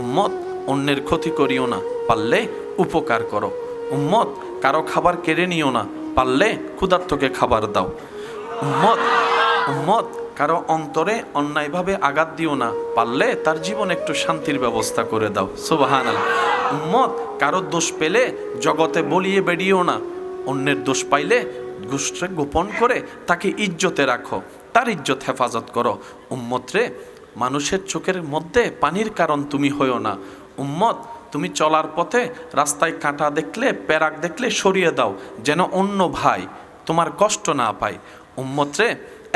উম্মত অন্যের ক্ষতি করিও না, পারলে উপকার করো। উম্মত কারো খাবার কেড়ে নিও না, পারলে ক্ষুধার্তকে খাবার দাও। উম্মত উম্মত কারো অন্তরে অন্যায়ভাবে আঘাত দিও না, পারলে তার জীবনে একটু শান্তির ব্যবস্থা করে দাও। সুবহানাল্লাহ। উম্মত কারো দোষ পেলে জগতে বলিয়ে বেরিয়েও না, অন্যের দোষ পাইলে গোষ্ঠে গোপন করে তাকে ইজ্জতে রাখো, তার ইজ্জত হেফাজত করো। উম্মত রে, মানুষের চোখের মধ্যে পানির কারণ তুমি হইও না। উম্মত তুমি চলার পথে রাস্তায় কাঁটা দেখলে, প্যারাক দেখলে সরিয়ে দাও, যেন অন্য ভাই তোমার কষ্ট না পায়। উম্মত রে,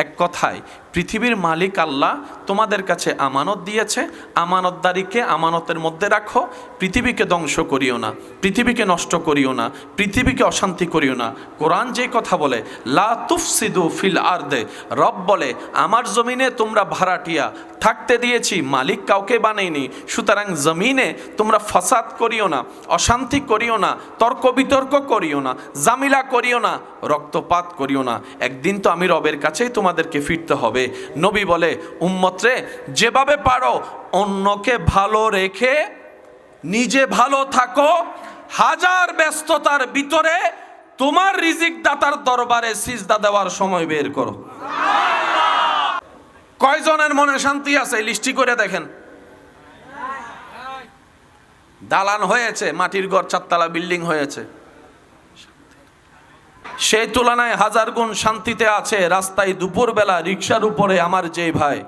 এক কথায় পৃথিবীর মালিক আল্লাহ তোমাদের কাছে আমানত দিয়েছে, আমানতদারিকে আমানতের মধ্যে রাখো। পৃথিবীকে ধ্বংস করিও না, পৃথিবীকে নষ্ট করিও না, পৃথিবীকে অশান্তি করিও না। কোরআন যে কথা বলে, লা তুফসিদু ফিল আরদে, রব বলে আমার জমিনে তোমরা ভাড়াটিয়া থাকতে দিয়েছি, মালিক কাউকে বানাইনি। সুতরাং জমিনে তোমরা ফাসাদ করিও না, অশান্তি করিও না, তর্ক বিতর্ক করিও না, জামিলা করিও না, রক্তপাত করিও না। একদিন তো আমি রবের কাছেই তোমাদেরকে ফিরতে হবে। নবী বলে, উম্মত রে, যেভাবে পারো অন্যকে ভালো রেখে নিজে ভালো থাকো। হাজার ব্যস্ততার ভিতরে তোমার রিজিক দাতার দরবারে সিজদা দেওয়ার সময় বের করো। কয়জনের মনে শান্তি আছে লিস্টি করে দেখেন। দালান হয়েছে, মাটির ঘর, 4 তলা বিল্ডিং হয়েছে, সেই তুলনায় হাজার গুণ শান্তিতে আছে রাস্তায় দুপুরবেলা রিক্সার উপরে আমার যে ভাই।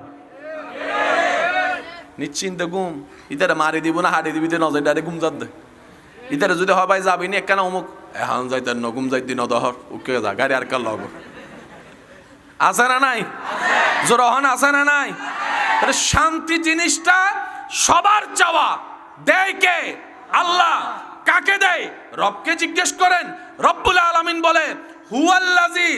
নিশ্চিন্তে ঘুম, ইতারে মারি দিব না হারি দিবি, নজর ডারে ঘুম যাদ দে। ইতারে যদি হবাই যাবি নি একখানা অমুক এখন যাইতেন ন ঘুম যাই দিন দহর উকে যা গাড়ি আর কার লগ আছে না নাই? জোরহন আছে না নাই? শান্তি জিনিসটা সবার চাওয়া। দেয় কে? আল্লাহ। কাকে দেয়? রবকে জিজ্ঞেস করেন। রব্বুল আলামিন বলে, হুয়াল্লাযী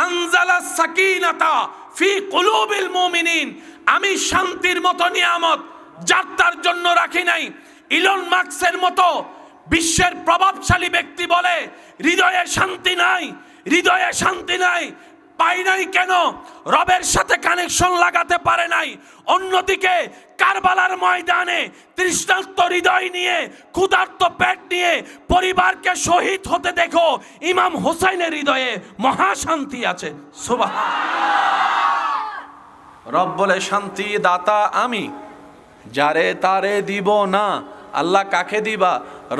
আনজালাস সাকিনাতা ফি কুলুবিল মুমিনিন, আমি শান্তির মতো নিয়ামত যার তার জন্য রাখি নাই। ইলন মাস্কের মতো বিশ্বের প্রভাবশালী ব্যক্তি বলে হৃদয়ে শান্তি নাই, হৃদয়ে শান্তি নাই। পাই নাই কেন? রবের সাথে কানেকশন লাগাতে পারে নাই। অন্যদিকে কারবালার ময়দানে তৃষ্ণার্ত হৃদয় নিয়ে, ক্ষুধার্ত পেট নিয়ে পরিবারকে শহীদ হতে দেখো, ইমাম হোসাইনের হৃদয়ে মহাশান্তি আছে। সুবহানাল্লাহ। রব বলে, শান্তি দাতা আমি, যারে তারে দিব না। আল্লাহ কাকে দিবা?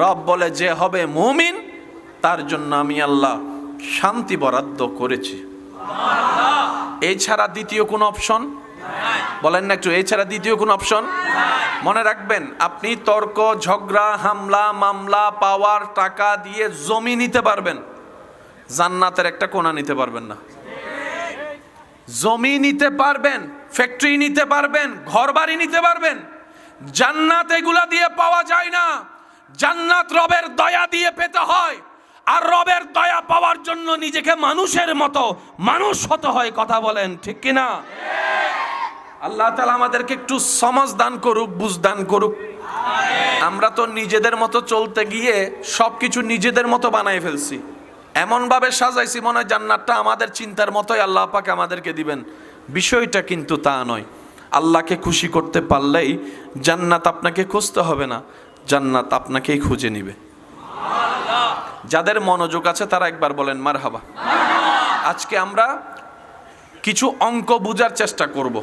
রব বলে, যে হবে মুমিন তার জন্য আমি আল্লাহ শান্তি বরাদ্দ করেছি। এছাড়া দ্বিতীয় কোন অপশন বলেন না একটু? এছাড়া দ্বিতীয় কোন অপশন? মনে রাখবেন, আপনি তর্ক, ঝগড়া, হামলা, মামলা, পাওয়ার, টাকা দিয়ে জমি নিতে পারবেন, জান্নাতের একটা কোণা নিতে পারবেন না। জমি নিতে পারবেন, ফ্যাক্টরি নিতে পারবেন, ঘর বাড়ি নিতে পারবেন, জান্নাত এগুলা দিয়ে পাওয়া যায় না। জান্নাত রবের দয়া দিয়ে পেতে হয়। আর রবের দয়া পাওয়ার জন্য নিজেকে মানুষের মতো মানুষ হতে হয়। কথা বলেন ঠিক কিনা? আল্লাহ তাআলা আমাদেরকে একটু সমাজ দান করুক, বুঝ দান করুক। আমরা তো নিজেদের মতো চলতে গিয়ে সবকিছু নিজেদের মতো বানায় ফেলছি, এমন ভাবে সাজাইছি মনে হয় জান্নাতটা আমাদের চিন্তার মতোই আল্লাহ পাক আমাদেরকে দিবেন। বিষয়টা কিন্তু তা নয়। আল্লাহকে খুশি করতে পারলেই জান্নাত আপনাকে খুঁজতে হবে না, জান্নাত আপনাকেই খুঁজে নিবে। যাদের মনোযোগ আছে তারা একবার বলেন মারহাবা। আজকে আমরা কিছু অঙ্ক বুঝার চেষ্টা করব,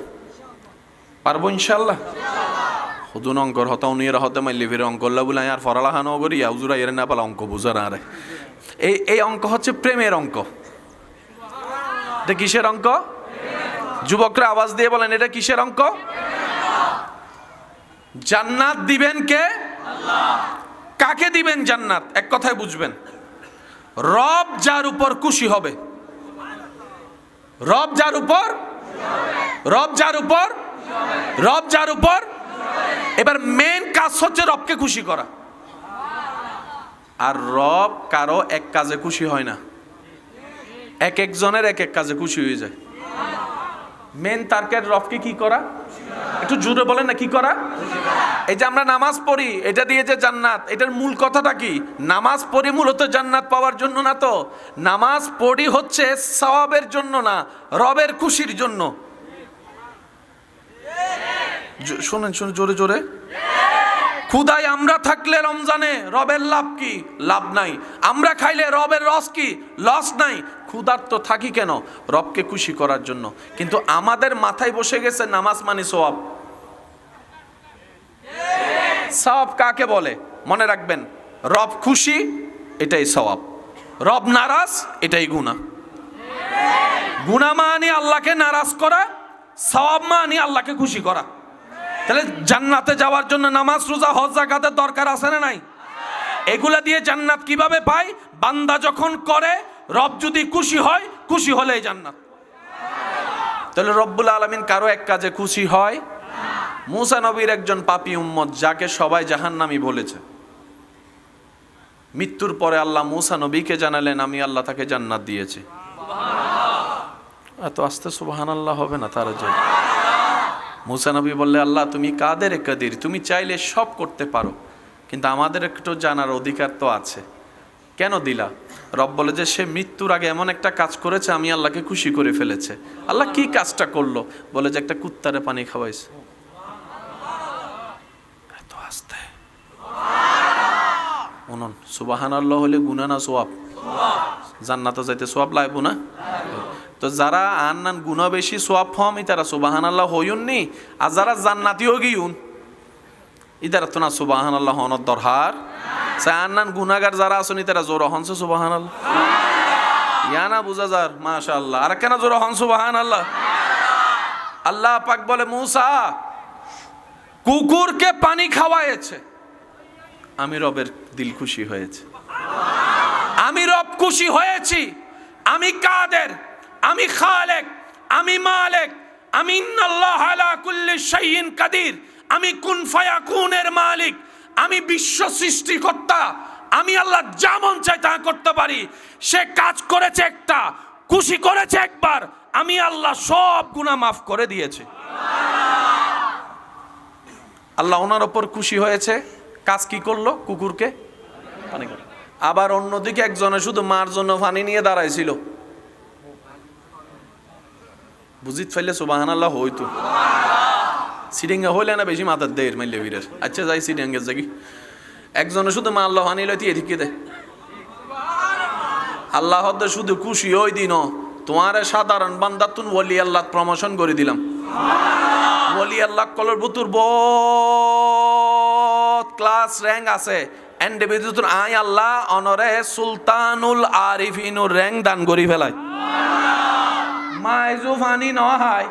পারবো ইনশাআল্লাহ? হুদুন অঙ্কর হতা উনিয়ের হতে মাইলি ফিরে অঙ্কল্লা বলে আর ফরালাহানো করি আউজুরা এর না পালা অঙ্ক বুঝার আরে। এই অঙ্ক হচ্ছে প্রেমের অঙ্ক। এটা কিসের অঙ্ক? যুবকরা আওয়াজ দিয়ে বলেন, এটা কিসের অঙ্ক? জান্নাত দিবেন কে? আল্লাহ। কাকে দিবেন জান্নাত? এক কথায় বুঝবেন, রব যার উপর খুশি হবে। রব যার উপর, রব যার উপর, রব যার উপর। এবার মেন কাজ হচ্ছে রবকে খুশি করা। আর রব কারো এক কাজে খুশি হয় না, এক একজনের এক এক কাজে খুশি হয়ে যায়। মেন টার্গেট রবকে কি করা? একটু জোরে বলেন না, কি করা? এই যে আমরা নামাজ পড়ি, এটা দিয়ে যে জান্নাত, এটার মূল কথাটা কি? নামাজ পড়ি মূলত জান্নাত পাওয়ার জন্য না তো। নামাজ পড়ি হচ্ছে সওয়াবের জন্য না, রবের খুশির জন্য। শুনেন শুনেন জোরে জোরে। ক্ষুধায় আমরা থাকলে রমজানে রবের লাভ কি? লাভ নাই। আমরা খাইলে রবের রস কি? লস নাই। ক্ষুধার্ত থাকি কেন? রবকে খুশি করার জন্য। কিন্তু আমাদের মাথায় বসে গেছে নামাজ মানে সওয়াব। সওয়াব কাকে বলে? মনে রাখবেন, রব খুশি এটাই সওয়াব, রব নারাজ এটাই গুনাহ। গুনাহ মানে আল্লাহকে নারাজ করা, সওয়াব মানে আল্লাহকে খুশি করা। তাহলে জান্নাতে যাওয়ার জন্য নামাজ, রোজা, হজ, যাকাতের দরকার আছে না নাই? এগুলা দিয়ে জান্নাত কিভাবে পায়? বান্দা যখন করে, রব যদি খুশি হয়, খুশি হলেই জান্নাত। তাহলে রব্বুল আলামিন কারো এক কাজে খুশি হয়? মুসা নবীর একজন পাপী উম্মত, যাকে সবাই জাহান্নামী বলেছে, মৃত্যুর পরে আল্লাহ মুসা নবীকে জানালেন আমি আল্লাহ তাকে জান্নাত দিয়েছি। এত আস্তে সুবহানাল্লাহ হবে না তার জন্য? মুসা নবী বললে, আল্লাহ তুমি কাদের কাদির, তুমি চাইলে সব করতে পারো, কিন্তু আমাদের একটু জানার অধিকার তো আছে, কেন দিলা? রব বলে যে সে মৃত্যুর আগে এমন একটা কাজ করেছে আমি আল্লাহকে খুশি করে ফেলেছে। আল্লাহ কি কাজটা করলো? বলে যে একটা কুত্তারে পানি খাওয়াইছে। এত আস্তে উনুন সুবহানাল্লাহ হলে গুনাহ না সওয়াব? জান্নাতে যাইতে সওয়াব লাগবো না? তো যারা আন্নান গুনাহ বেশি সওয়াব হমি তারা সুবহানাল্লাহ হইউন নি, আর যারা জান্নাতি হগিউন ইদারা তো না সুবহানাল্লাহ হনর দরকার। সে আন্নান গুনাহগার যারা আসনি তারা জোর হনছে সুবহানাল্লাহ, ইয়ানা বুঝা যার মাশাআল্লাহ। আর কেন জোর হন সুবহানাল্লাহ? আল্লাহ পাক বলে মুসা কুকুরকে পানি খাওয়াইছে, আমি রবের দিল খুশি হয়েছে, আমি রব খুশি হয়েছি, আমি কাদের, আমি খালেক, আমি মালিক, আমি ইন্নাল্লাহ আলা কুল্লি শাইইন কাদির, আমি কুন ফায়াকুনের মালিক, আমি বিশ্ব সৃষ্টিকর্তা, আমি আল্লাহ যা মন চাই তা করতে পারি। সে কাজ করেছে একটা, খুশি করেছে একবার, আমি আল্লাহ সব গুনাহ মাফ করে দিয়েছি। আল্লাহ ওনার ওপর খুশি হয়েছে, কাজ কি করলো? কুকুরকে পানি খাওয়ালো। আবার অন্যদিকে একজনে শুধু মার জন্য পানি নিয়ে দাঁড়াইছিল, বুঝিত ফেললে সুবহানাল্লাহ হইতো। সিডিঙ্গা হইলে না বেশি মাথার দেয় মাইলে ভিড়ের। আচ্ছা যাই সিডিঙ্গের জায়গি, একজনে শুধু মা আল্লাহ পানি লইতে এদিকে দে। আল্লাহ শুধু খুশি ওই দিন তোমার সাধারণ বান্দা তুন ওলি আল্লাহ প্রমোশন করে দিলাম। ওলি আল্লাহ কলর বুতুর বহুত ক্লাস র্যাঙ্ক আছে, এন্ড বিদুতুন আই আল্লাহ অনরে সুলতানুল আরিফিনুর র্যাঙ্ক দান করি ফেলায়। মাইজু ফানি নহাই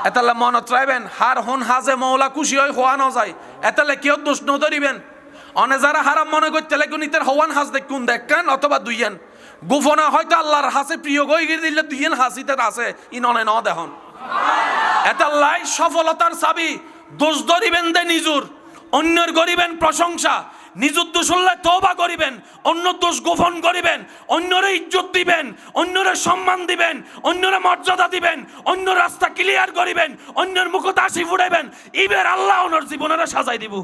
এতালে মনত রাখবেন, হার হন হাজে মৌলা খুশি হয় হওয়া ন যায়, এতালে কেউ দোষ নধরিবেন। অনে যারা হারাম মনে করতে লাগে নিতের হওয়ান হাজ দেখ কোন দেখেন অথবা দুইয়েন গোপনা হয়তো আল্লাহর হাসে প্রিয় গই দিলে দুইয়েন হাসিতে আছে ইননে ন দেখুন। এতাল্লাই সফলতার চাবি, দোষ ধরিবেন দে নিজুর, অন্যের গরিবেন প্রশংসা, নিজের দোষ হলে তওবা করিবেন, অন্য দোষ গোপন করিবেন, অন্যরে ইজ্জত দিবেন, অন্যরে সম্মান দিবেন, অন্যরে মর্যাদা দিবেন, অন্য রাস্তা ক্লিয়ার করিবেন, অন্যের মুখে হাসি ফুটাইবেন, ইবের আল্লাহ ওনার জীবনের সাজাই দিব।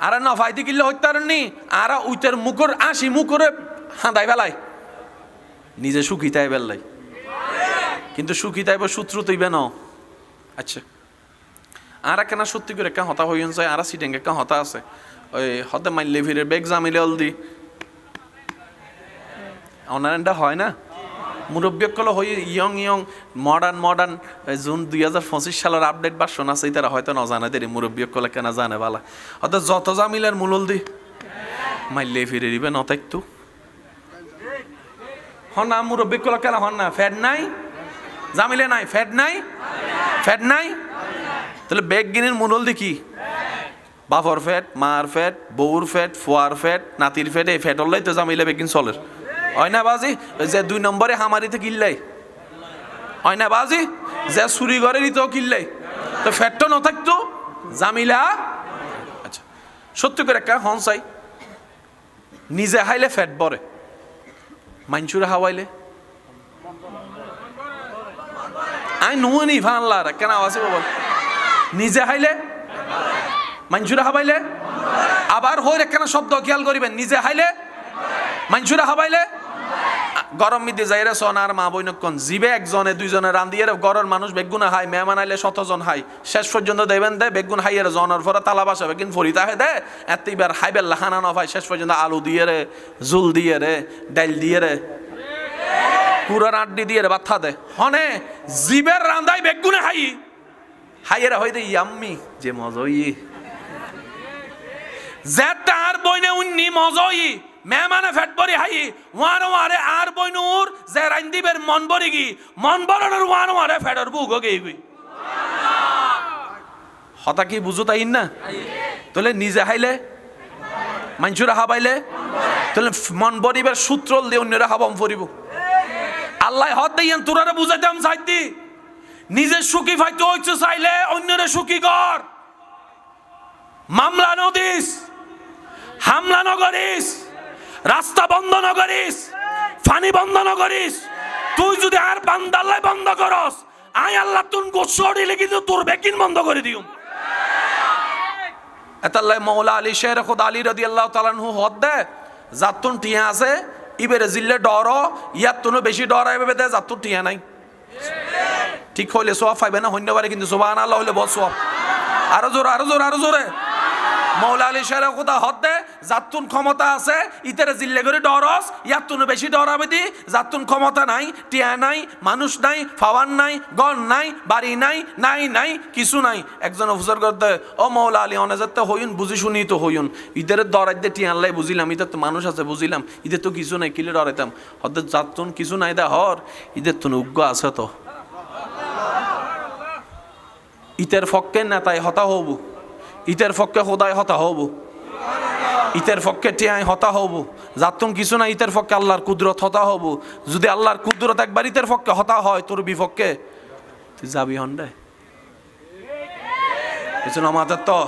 আর না ফাইতে কিল্লে হইতারনি আর উইতের মুখর আসি মুখরে হাঁদাই বেলায় নিজে সুখী তাই বেললাই, কিন্তু সুখী তাইব সূত্র তৈবে ন। আচ্ছা আর কেনা সত্যি করে কা হতা হইন যায়, আর সিটেঙ্গে কা হতা আছে ওই হতে মাইলে ফিরে বেগ জামিলে অলদি অনারেন্ডা হয় না মুরব্বীকলে হই ইয়ং ইয়ং মডার্ন জুন 2025 সালের আপডেট ভার্সন আছে, তারা হয়তো না জানে দেরি মুরব্বীকলে কেনা জানে বালা হতে যত জামিলের মূলল দি মাইলে ফিরে দিবে নতাইতো হন না মুরব্বীকলে কেন হন না ফ্যাট নাই জামিলে নাই ফ্যাট নাই ফ্যাট নাই, তাহলে বেগ গিনের মূলল দি কি? বাফর ফ্যাট, মার ফ্যাট, বউর ফ্যাট, ফুয়ার ফ্যাট, নাতির ফ্যাট, এই ফ্যাট হলেই তো জামিলে বেগিন চলের হয় না বাজি। যে 2 নম্বরে হামারিতে কিল্লাই হয় না বাজি, যে চুরি ঘরে দিতেও কিল্লাই, তো ফ্যাটটা ন থাকতো জামিলা। আচ্ছা সত্যি করে একটা হন চাই, নিজে হাইলে ফ্যাট বরে, মাইনসুরে হাওয়াইলে আই নুনি ভানলার কেন আছে বাবা, নিজে হাইলে মাইনসুরে হাবাইলে আবার হইরে কেন শব্দ খেয়াল করিবেন, নিজে হাইলে মাইনসুরে হাবাইলে গরম মিদি যাইরে সোনার মা বইনক্ষণ জিবে একজনে দুইজনে রান্দিয়ে গরের মানুষ বেগুনা হাই মেহমান আইলে 100 জন হাই শেষ পর্যন্ত দেবেন দে বেগুন হাইয়ের জনের পরে তালা বাসা বেগুন ফরিতা হে দে এতবার হাইবেল লাহানা নফাই শেষ পর্যন্ত আলু দিয়ে রে জুল দিয়ে রে ডাইল দিয়ে রে পুরার আড্ডি দিয়ে রে বাথা দে হনে জিবের রান্দাই বেগুনে হাইয়েরা হই দে ইয়াম্মি যে মজই যে তার বইনে উন্নি মজই মেহমানে ফেট বরি হাই ওয়ারে আর বইনুর যে রান্দিবের মন বরি গি মন বরণের ওয়ারে ফেটর বুগ গই হতা কি বুঝো তাই না তাহলে নিজে হাইলে মানুষরা হাবাইলে তাহলে মন বরিবের সূত্র দিয়ে অন্যরা হাবাম ফরিব আল্লাহ হদ দিয়েন তোরারে বুঝাইতাম চাইতি নিজে সুখী ফাইতে হইছে চাইলে অন্যরে সুখী কর মামলা নদিস হামলা নগরিস রাস্তা বন্ধ নগরিস ফানি বন্ধ নগরিস তুই যদি আর বান্দাল্লাই বন্ধ করস আই আল্লাহ তুন গোসড়ি লিখি তোর বেকিন বন্ধ করে দিও এতাল্লাহ মৌলা আলী শের খুদ আলী রাদিয়াল্লাহু তাআলা আনহু হদ দে জাতুন টিয়া আছে ইবেরে জিল্লে ডর ইয়াত তুনো বেশি ডর আইবে দে জাতুন টিয়া নাই ঠিক হইলে সওয়াব পাইবে না হন্যবারে কিন্তু সুবহানাল্লাহ হইলে বহুত সওয়াব আরো জোরে মৌলা আলী শের খুদা হদ দে জাতুন ক্ষমতা আছে ইতারে জিল্লে করে ডরস ইয়াত তুনো বেশি ডরাবে দি জাতুন ক্ষমতা নাই টিয়া নাই মানুষ নাই ফাওয়ান নাই গন নাই বাড়ি নাই কিছু নাই একজন অফিসার করতে ও মৌলা আলী অনেজাতে হইন বুঝি শুনি তো হইন ইদের ডরাইতে টিয়া আল্লাহ বুঝিলাম ইদের তো মানুষ আছে বুঝিলাম ইদের তো কিছু নাই কিলে ডরাইতাম হদের জাতুন কিছু নাই দা হর ইদের তো উগ্র আছে তো ইতের ফক্কে নেতাই হতা হব ইতের পক্ষে খোদাই হতা হব ইতের পক্ষে টিয়াই হতা হব জাতুন কিছু না ইতের পক্ষে আল্লাহর কুদরত হতা হব যদি আল্লাহর কুদরত একবার ইতের পক্ষে হতা হয় তোর বিপক্ষে তুই যাবি হন্ডে কিছু আমাদের তো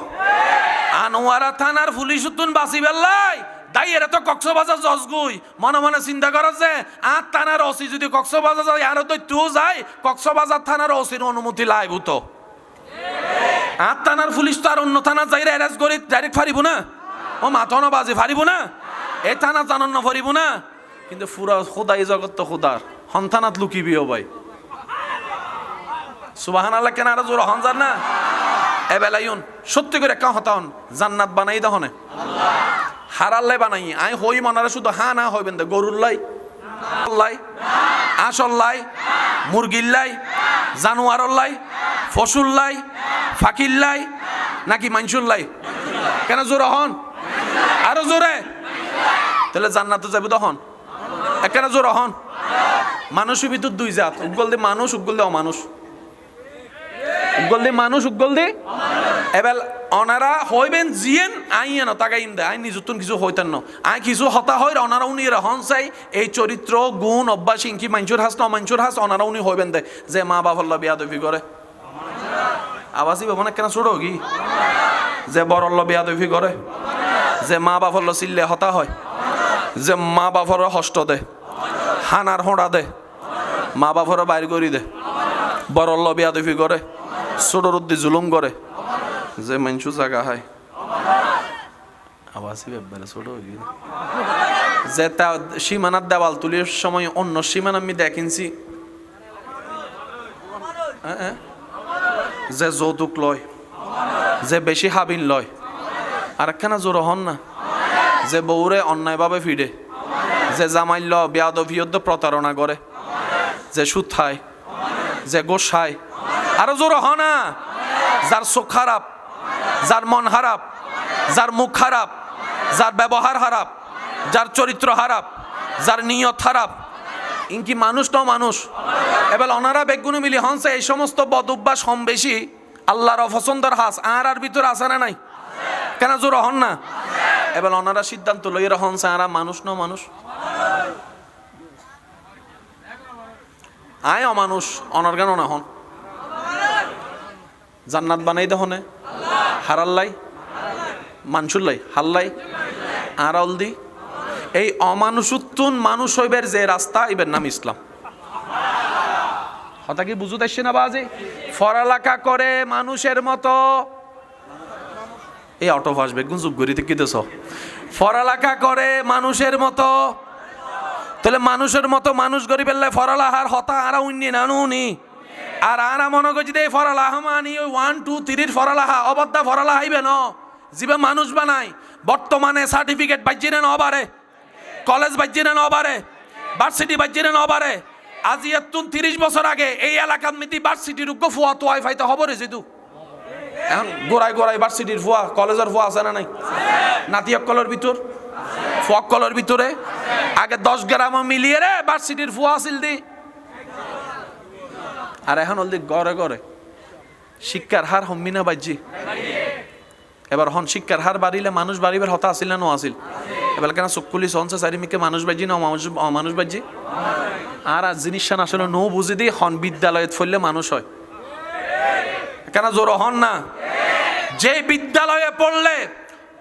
আনোয়ারা থানার পুলিশ তুন বাঁচি বেল্লাই তাই এরা তো কক্সবাজার জজগুই মনে মনে চিন্তা করা যে আর থানার ওসি যদি কক্সবাজার যায় আরো তো তুই যাই কক্সবাজার থানার ওসির অনুমতি লাইব তো আর থানার পুলিশ তো আর অন্য থানা যাইরে অ্যারেস্ট করে ডাইরেক্ট ফারিব না ও মাথা বাজে ফারিব না এই থানা জানান না ফারিব না কিন্তু পুরা খোদাই জগৎ তো খোদার সন্তানাত লুকিবিও ভাই সুবহানাল্লাহ কেন আরো জোর হন জান না এবেলাইন সত্যি করে কা হতান জান্নাত বানাই দহনে হারাল্লাই বানাই আই হই মনারে শুধু হা না হইবেন দে গরুল্লাই লাই আসল্লাই মুরগিল্লাই জানোয়ারল্লাই ফসুল্লাই ফাকিল্লাই নাকি মানসুল্লাই কেন জোর হন আরো জোরে তাহলে জান্নাতে যাবে তখন একেবারে জোর হন মানুষের ভিতর দুই জাত উগল দে মানুষ উগল দে অমানুষ উগল দে মানুষ উগল দে এবার অনারা হইবেন জিয়েন আইয়েন তাগাইন দে আই নিজুতুন কিছু হইতেন না আই কিছু হতা হয় অনারা উনি হন চাই এই চরিত্র গুণ অভ্যাস ইনকি মাঞ্চুর হাস না মাঞ্চুর হাস অনারা উনি হইবেন দে যে মা বাবার বিয়াদবি করে আবাসি বাবা না কেন ছোট কি যে বড় বিয়াদবি করে যে মা বাবার চিল্লে হতা হয় যে মা বাবার হষ্ট দে হানার হোঁড়া দে মা বাবার বাইর করি দে বড় বিয়াদবি করে ছোটর উদ্দি জুলুম করে যে মানসু জায়গা হয় আবাসি ব্যাপারে ছোট যে তা সীমানার দেওয়াল তুলির সময় অন্য সীমানা আমি দেখিনছি যে যৌতুক লয় যে বেশি হাবিল লয় আর একখানা জোর হন না যে বউরে অন্যায়ভাবে ফিরে যে জামাইল বেয়াদবিয়ত প্রতারণা করে যে সুদ খায় যে গোশ খায় আরো জোর হ না যার চোখ খারাপ যার মন খারাপ যার মুখ খারাপ যার ব্যবহার খারাপ যার চরিত্র খারাপ যার নিয়ত খারাপ ইনকি মানুষ ন মানুষ এবার অনারা বেগুনে মিলি হনসে এই সমস্ত বদ অভ্যাস কম বেশি আল্লাহর অপছন্দর হাস আর ভিতরে আসে না নাই কেন জোর হন না এবার অনারা সিদ্ধান্ত লইয়ের হনসে আর মানুষ ন মানুষ আয় অমানুষ অনার গান না হন জান্নাত বানাই দহনে হারাল্লাই মানসুল্লাই হাল্লাই আর অলদি এই অমানুষুত্তুন মানুষ হইবের যে রাস্তা এবার নাম ইসলাম কথা কি বুঝতে আসছে না বাজে ফরালাকা করে মানুষের মতো এই অটো ফাসবে গুঞ্জুব গরিতে কি দেছ ফরালাকা করে মানুষের মতো তাহলে মানুষের মতো মানুষ গরি পেলে ফরালাহার হতা আরা উন্নি নানুনি আর আরা মনে করছি এই ফরালাহা মানি ওই 1 2 3 ফরালাহা অবদ্ধা ফরালা হাইবে ন জিবে মানুষ বানাই বর্তমানে সার্টিফিকেট বাজ্যিরে ন বারে কলেজ বাজ্যিরে ন বারে ভার্সিটি বাজ্যিরে ন বারে আজি এতুন 30 বছর আগে এই এলাকার মিতি ভার্সিটির উগ্র ফুয়া তো ওয়াইফাই তো খবর হয়েছে তু এখন গোড়ায় গোড়ায় ভার্সিটির ফুয়া কলেজের ফুয়া আছে না নাই নাতি অক্কলের ভিতর ফকলের ভিতরে আগে 10 গ্রাম মিলিয়ে রে ভার্সিটির ফুয়া আসিল দি আর এখন হলদি গড়ে গড়ে শিক্ষার হার হম্মিনা বাজ্যি এবার হন শিক্ষার হার বাড়িলে মানুষ বাড়িবার হতা আসিল না নো আসিল এবার কেন চকুলি সনসে চারিমিকে মানুষ বাজ্যি না মানুষ বাজ্যি আর জিনিসটা আসলে নো বুঝে দিয়ে হন বিদ্যালয়ে ফেললে মানুষ হয় কেন জোর হন না যে বিদ্যালয়ে পড়লে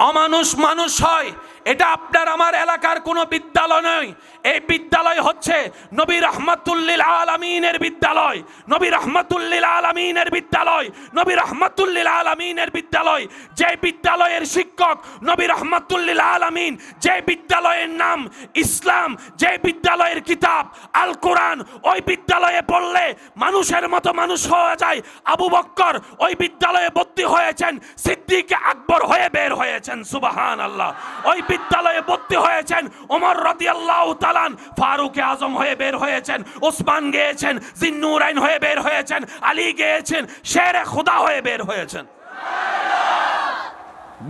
অমানুষ মানুষ হয় এটা আপনার আমার এলাকার কোনো বিদ্যালয় নয় এই বিদ্যালয় হচ্ছে নবী রাহমাতুল্লিল আলামিনের বিদ্যালয় নবী রাহমাতুল্লিল আলামিনের বিদ্যালয় নবী রাহমাতুল্লিল আলামিনের বিদ্যালয় যে বিদ্যালয়ের শিক্ষক নবী রাহমাতুল্লিল আলামিন যে বিদ্যালয়ের নাম ইসলাম যে বিদ্যালয়ের কিতাব আল কোরআন ওই বিদ্যালয়ে পড়লে মানুষের মতো মানুষ হয়ে যায় আবু বক্কর ওই বিদ্যালয়ে ভর্তি হয়েছেন সিদ্দিক আকবর হয়ে বের হয়েছেন সুবহানাল্লাহ ওই বিদ্যালয়ে ভর্তি হয়েছেন ওমর রাদিয়াল্লাহু তাআলা ফারুক আজম হয়ে বের হয়েছেন ওসমান গিয়েছেন জিন্নুরাইন হয়ে বের হয়েছেন আলী গিয়েছেন শেরে খোদা হয়ে বের হয়েছেন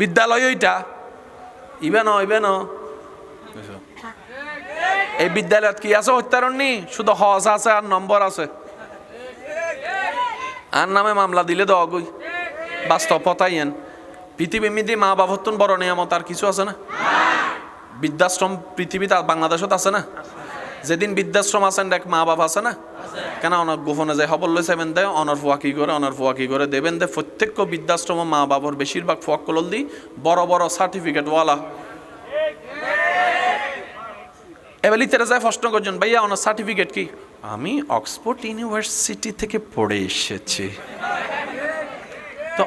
বিদ্যালয় ওইটা ইবেন এই বিদ্যালয়ত কি আছে হত্যারণ নি শুধু হজ আছে আর নম্বর আছে আর নামে মামলা দিলে তো অগই বাস্তব পতাইয়েন পৃথিবী মিদি মা বাবতন বড় নিয়ামত আর কিছু আছে না বৃদ্ধাশ্রম পৃথিবীতে বাংলাদেশত আছে না যেদিন বৃদ্ধাশ্রম আছেন দেখ মা বাবা আছে না কেন অনার গোপনে যায় খবর লই সেবেন দেয় অনার ফুয়া কি করে দেবেন দে প্রত্যেক বৃদ্ধাশ্রম মা বাবার বেশিরভাগ ফুয়াক কলল দি বড় বড় সার্টিফিকেট ওয়ালা এবার লিখতে যায় প্রশ্ন করছেন ভাইয়া অনার সার্টিফিকেট কি আমি অক্সফোর্ড ইউনিভার্সিটি থেকে পড়ে এসেছি তো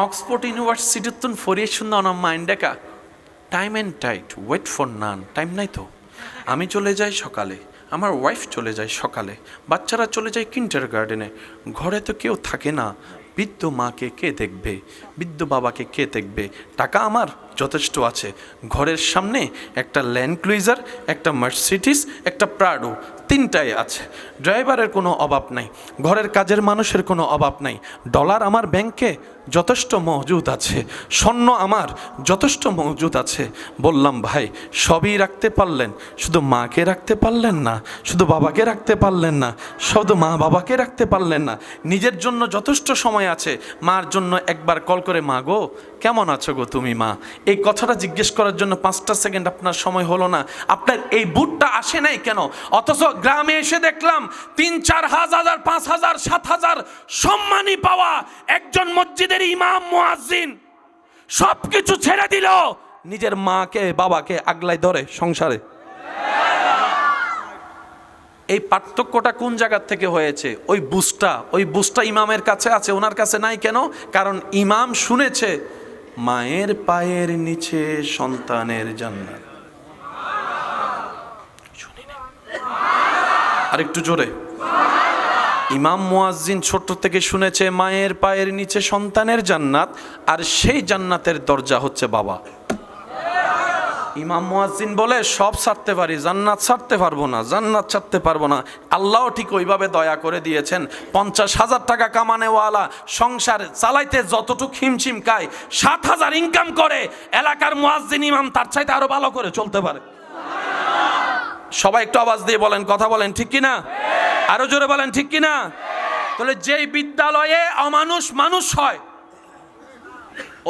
অক্সফোর্ড ইউনিভার্সিটির তুন ফরিয়ে শুনতে অনার মাইন্ড দেখা time and tide wait for none time নাই তো আমি চলে যাই সকালে আমার ওয়াইফ চলে যায় সকালে বাচ্চারা চলে যায় কিন্ডারগার্টেনে ঘরে তো কেউ থাকে না বৃদ্ধ মাকে কে দেখবে বৃদ্ধ বাবাকে কে দেখবে টাকা আমার যথেষ্ট আছে ঘরের সামনে একটা ল্যান্ড ক্রুইজার একটা মার্সিডিজ একটা প্রাডো তিনটাই আছে ড্রাইভারের কোনো অভাব নাই ঘরের কাজের মানুষের কোনো অভাব নাই ডলার আমার ব্যাংকে যথেষ্ট মজুদ আছে স্বর্ণ আমার যথেষ্ট মজুদ আছে বললাম ভাই সবই রাখতে পারলেন শুধু মাকে রাখতে পারলেন না শুধু বাবাকে রাখতে পারলেন না শুধু মা বাবাকে রাখতে পারলেন না নিজের জন্য যথেষ্ট সময় আছে মার জন্য একবার কল করে মা গো কেমন আছো গো তুমি মা এই কথাটা জিজ্ঞেস করার জন্য 5টা সেকেন্ড আপনার সময় হলো না আপনার এই বুটটা আসে নাই কেন অথচ গ্রামে এসে দেখলাম 3-4 হাজার 5,000 7,000 সম্মানী পাওয়া একজন মসজিদের ইমাম মুয়াজ্জিন সবকিছু ছেড়ে দিল নিজের মাকে বাবাকে আগলাই ধরে সংসারে এই পার্থক্যটা কোন জায়গা থেকে হয়েছে ওই বুঝটা ইমামের কাছে আছে ওনার কাছে নাই কেন কারণ ইমাম শুনেছে মায়ের পায়ের নিচে সন্তানের জান্নাত আরেকটু জোরে ইমাম মুয়াজ্জিন ছোট থেকে শুনেছে মায়ের পায়ের নিচে সন্তানের জান্নাত আর সেই জান্নাতের দরজা হচ্ছে বাবা ইমাম মুয়াজ্জিন বলে সব ছাড়তে পারি জান্নাত ছাড়তে পারবো না জান্নাত ছাড়তে পারবো না আল্লাহ ঠিক ওইভাবে দয়া করে দিয়েছেন 50,000 টাকা কামানেওয়ালা সংসার চালাইতে যতটুকু হিমশিম খায় 7,000 ইনকাম করে এলাকার মুয়াজ্জিন ইমাম তার চাইতে আরো ভালো করে চলতে পারে সবাই একটু আওয়াজ দিয়ে বলেন কথা বলেন ঠিক কিনা আরো জোরে বলেন ঠিক কিনা তাহলে যেই বিদ্যালয়ে অমানুষ মানুষ হয়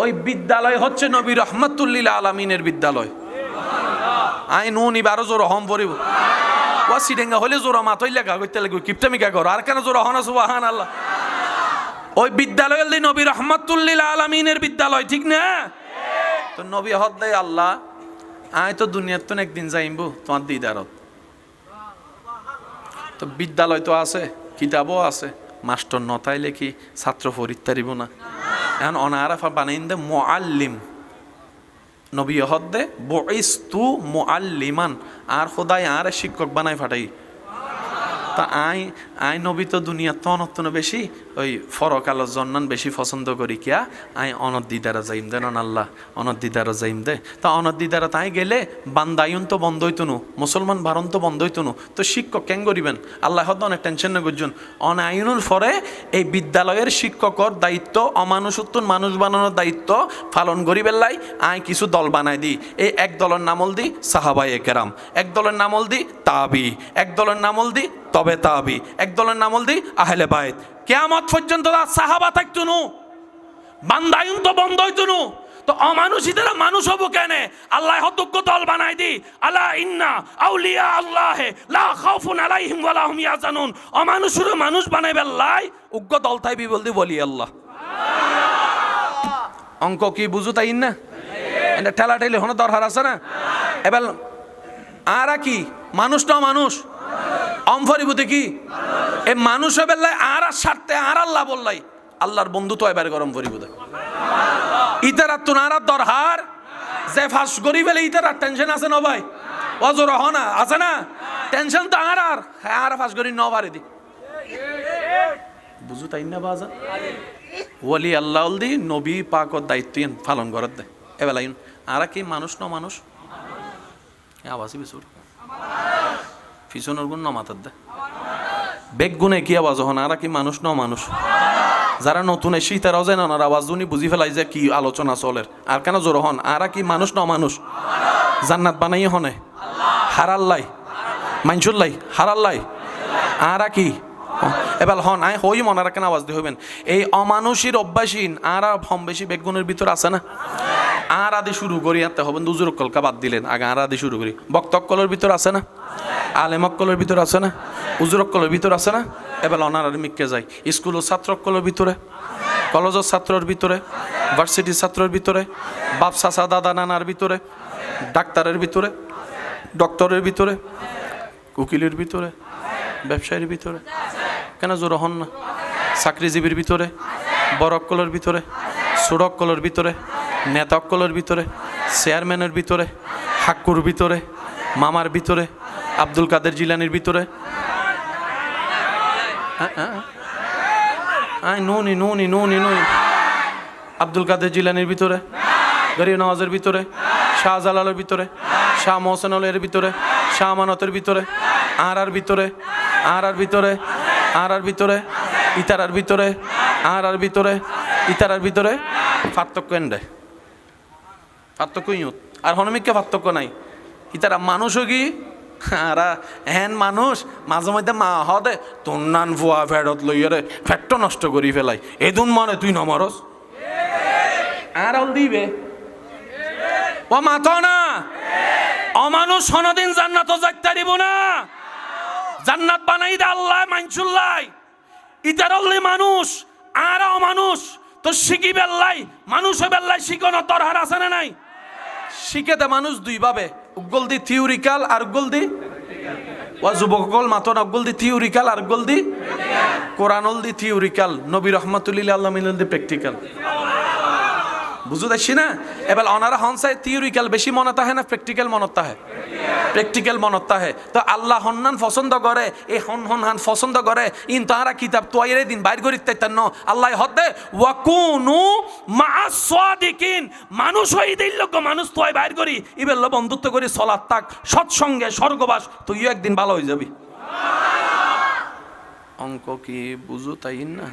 ওই বিদ্যালয় হচ্ছে নবী রাহমাতুল্লিল আলামিনের বিদ্যালয় আই নুনি বারো জোর হম পড়িব ওয়াসি ডেঙ্গা হলে জোর মা তৈলা গা কইতে লাগবে কিপটামিকা করো আর কেন জোর হনা সুবহানাল্লাহ ওই বিদ্যালয় হল নবী রাহমাতুল্লিল আলামিনের বিদ্যালয় ঠিক না তো নবী হদ দেয় আল্লাহ আয় তো দুনিয়ার তো একদিন যাইবো তোমার দিদারত তো বিদ্যালয় তো আছে কিতাবও আছে মাস্টার নতাইলে কি ছাত্র পরীক্ষা দিব না এখন অনারাফা বানাইন দে মুআল্লিম নবী হদ্দে বইস্তু মুআল্লিমান, আর খোদাই আর শিক্ষক বানাই ফাটাই। তা আই নবী তো দুনিয়া তো অনত্তন বেশি ওই ফরকালের জন্নান বেশি পছন্দ করি কিয়া আই অনদ্দিদারা যাইম দে নন আল্লাহ অনদ্দিদারা যাইম দে। তা অনদ্দিদারা তাই গেলে বান্দায়ুন তো বন্ধ হইতনু, মুসলমান ভারণ তো বন্ধ হইতনু, তো শিক্ষক কেন করিবেন আল্লাহ হদ অনেক টেনশন না করছেন। অনায়ুনুর পরে এই বিদ্যালয়ের শিক্ষকর দায়িত্ব অমানুষত্বন মানুষ বানানোর দায়িত্ব পালন করি বেল্লাই আই কিছু দল বানাই দিই। এই এক দলের নামল দি সাহাবায়ে কেরাম, এক দলের নামল দি তাবি, এক দলের নামল দি তবে তাবি, এক দলের নামল দি আহলে বাইত। কিয়ামত পর্যন্ত সাহাবা থাকতুনু, বান্দায়ুন তো বন্ধ হইতুনু, তো অমানুষীদের মানুষ হবো কেন? আল্লাহ হতজ্ঞ দল বানাই দি। আলা ইন্না আউলিয়া আল্লাহে লা খাউফুন আলাইহিম ওয়া লা হুম ইয়াহজানুন। অমানুষের মানুষ বানাই বেল্লাই উগ্র দল তাইবি বলদি বলি আল্লাহ। অঙ্ক কি বুঝু তাই না? এটা ঠেলা ঠেলি হনো দরকার আছে না? এবার আর কি মানুষ না মানুষ অমফরিবুতে কি এ মানুষ বেল্লাই আর স্বার্থে আর আল্লাহ বললাই আল্লাহর বন্ধু তো এবার গরম ফরিবুদে ইতার তুনার দরহার যে ফাঁস করি ফেলে ইতার টেনশন আছে ন ভাই অজর হনা আছে না টেনশন তো আর ফাঁস করি ন পারে দি বুঝু তাই না বাজা ওলি আল্লাহ দি নবী পাকর দায়িত্ব পালন করার দে এবেলাই আর কি মানুষ ন মানুষ আওয়াজই বেসুর পিছনের গুণ নমাতার দে বেগ গুণে কি আওয়াজ হন আর কি মানুষ ন মানুষ যারা নতুন এসে তারাও যায় না আওয়াজ উনি বুঝি ফেলাই যে কি আলোচনা চলের আর কেন জোর হন আর কি মানুষ ন মানুষ জান্নাত বানাই হনে হারাল্লাই মাইনসুল্লাই হারাল্লাই আর কি এবার হন আই হই মনে রাখেন আওয়াজ দিয়ে হইবেন এই অমানুষীর অভ্যাসীন আর কম বেশি বেগুনের ভিতর আছে না আর আদি শুরু করি আনতে হবেন দুজুর কলকা বাদ দিলেন আগে আর আদি শুরু করি বক্তকলের ভিতর আছে না আলেমকলের ভিতর আছে না উজুরকলের ভিতর আছে না এবার অনার মিককে যাই স্কুলের ছাত্রকলের ভিতরে কলেজের ছাত্রের ভিতরে ভার্সিটির ছাত্রের ভিতরে বাপ চাচা দাদা নানার ভিতরে ডাক্তারের ভিতরে ডক্টরের ভিতরে উকিলের ভিতরে ব্যবসায়ীর ভিতরে কেন জোর হন না চাকরিজীবীর ভিতরে বড়কলের ভিতরে ছোটকলের ভিতরে নেতাকলের ভিতরে চেয়ারম্যানের ভিতরে হাক্কুর ভিতরে মামার ভিতরে আব্দুল কাদের জিলানির ভিতরে নুনি নুনি নুনি নুনি আব্দুল কাদের জিলানির ভিতরে গরিব নওয়াজের ভিতরে শাহজালালের ভিতরে শাহ মোহসেন আলের ভিতরে শাহ আমানতের ভিতরে আর ভিতরে আর ভিতরে আর ভিতরে ইতারার ভিতরে আর ভিতরে ইতারার ভিতরে পার্থক্য এন্ডে পার্থক্য ইউত আর হনমিককে পার্থক্য নাই ইতারা মানুষও কি আর হ্যান মানুষ মাঝে মধ্যে মা হদে তোর নান ফুয়া ফেরত লইয়ারে ফেটটা নষ্ট করি ফেলাই এদুন মনে তুই নমরস আর হল দিবে ও মাত না অমানুষ হনদিন জান্নাত যাইতে দিব না জান্নাত বানাই দে আল্লাহ মানসুল্লাই ইতার হল মানুষ আর অমানুষ তো শিখি বেল্লাই মানুষ বেল্লাই শিখানোর দরকার আছে না নাই শিখেতে মানুষ দুই ভাবে উগল দি থিওরিক্যাল আর উগল দি ও যুবকল মাতন উগল দি থিওরিক্যাল আর উগল দি কোরআনল দি থিওরিক্যাল নবী রহমাতুল্লাহ আল্লাহ মিনাল দি প্র্যাকটিক্যাল বুঝু দেখছি না এবার অনারা হনসায় থিওরিক্যাল বেশি মনে তাহে না প্র্যাকটিক্যাল মনত তাহে প্র্যাকটিক্যাল মনত তাহে তো আল্লাহ হন্নান পছন্দ করে এই হন পছন্দ করে ইন তারা কিতাব তোয়াইরে দিন বাইর করি তাইতান আল্লাহ হদে ওয়াকুনু মা'আস সাদিকিন মানুষ হই দিল লোক মানুষ তোয়াই বাইর করি ইবেল বন্ধুত্ব করি সালাত তাক সৎসঙ্গে স্বর্গবাস তুইও একদিন ভালো হয়ে যাবি অঙ্ক কি বুঝু তাই না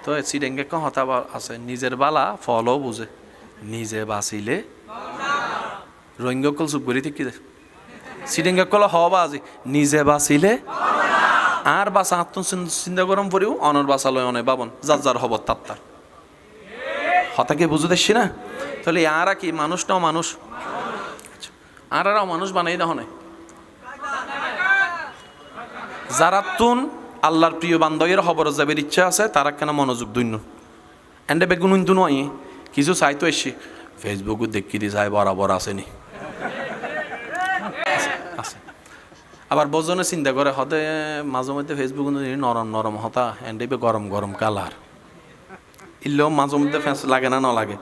তো সিডেঙ্গে কথা আছে নিজের বালা ফলও বুঝে নিজে বাঁচিলে রোহিঙ্গা কল চুপ করি ঠিক কি সিডেঙ্গে কল হওয়া আজি নিজে বাঁচিলে আর বাসা আত্ম চিন্তা গরম পড়িও অনর বাসা লয় অনে বাবন যার যার হব তার হতাকে বুঝু দেখছি না তাহলে আর কি মানুষ নাও মানুষ আরাও মানুষ বানাই দেওয়া নাই যারা তুন আল্লাহর প্রিয় বান্ধবের খবর যাবের ইচ্ছা আছে তারা কেন মনোযোগ দৈন্য এন্ডে বেগুন কিন্তু নয় কিছু চাইতো এসে ফেসবুকও দেখি দি যায় বরাবর আসেনি আছে আবার বজনে চিন্তা করে হতে মাঝে মধ্যে ফেসবুক নরম নরম হতা এন্ডে গরম গরম কালার ইলেও মাঝে মধ্যে ফ্যাঁস লাগে না লাগে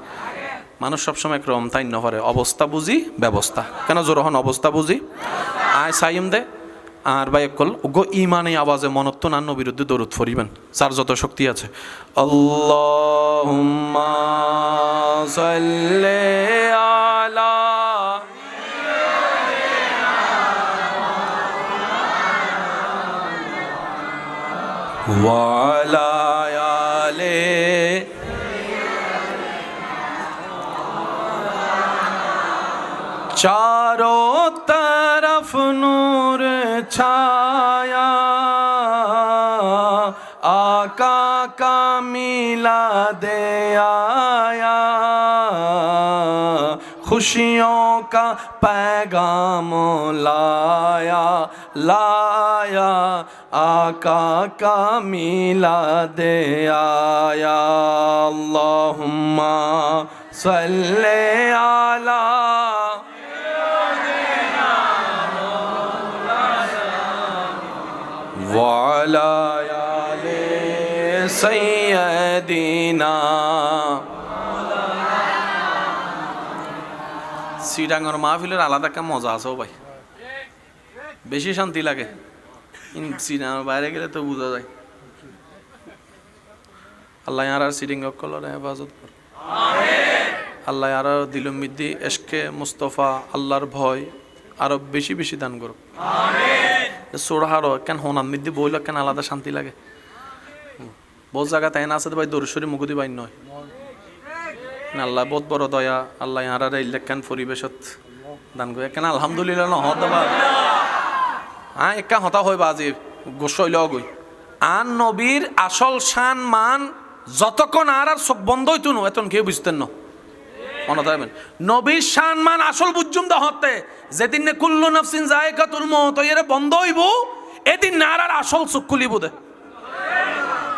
মানুষ সবসময় একরকম তাই নহরে অবস্থা বুঝি ব্যবস্থা কেন জোরহন অবস্থা বুঝি আয় সাইম দে আর ভাই একল গো ইমানে আওয়াজে মনত্ব নান্ন বিরুদ্ধে দরুদ ফরিবেন যার যত শক্তি আছে আল্লাহুম্মা সাল্লি আলা ওয়া আলা আলি चारों तरफ नूर छाया आका का मिला दे आया खुशियों का पैगाम लाया लाया आका का मिला दे आया अल्लाहुम्मा सल्ले आला वाला आले सैयदिना সিডাঙ্গর মাহফিলের আলাদা একটা মজা আছে ভাই বেশি শান্তি লাগে সিডাঙ্গর বাইরে গেলে তো বোঝা যায় আল্লাহ আর সিডিঙ্গ কলর হেফাজত কর আল্লাহ আর দিলুম মিদ্দি এশকে মুস্তফা আল্লাহর ভয় আরো বেশি বেশি দান করো সোড়াহারো কেন হোনান মিদ্দি বইল কেন আলাদা শান্তি লাগে বহু জায়গা তাই না আছে ভাই দরুশ্বরী মুকুতি বাইন নয় আল্লাহ বহুত বড় দয়া আল্লাহ আর ইলেকান পরিবেশত দান করে কেন আলহামদুলিল্লাহ নহত হ্যাঁ একা হতা হইবা আজি গোসইল গই আন নবীর আসল শান মান যতক্ষণ আর চোখ বন্ধ হইতো না এতন কেউ বুঝতেন না মনে থাকবেন নবীর শান মান আসল বুঝুম দহতে যেদিন নে কুল্লু নাফসিন যায়কাতুল মউত এরে বন্ধ হইব এদিন না আর আসল চোখ খুলিব দে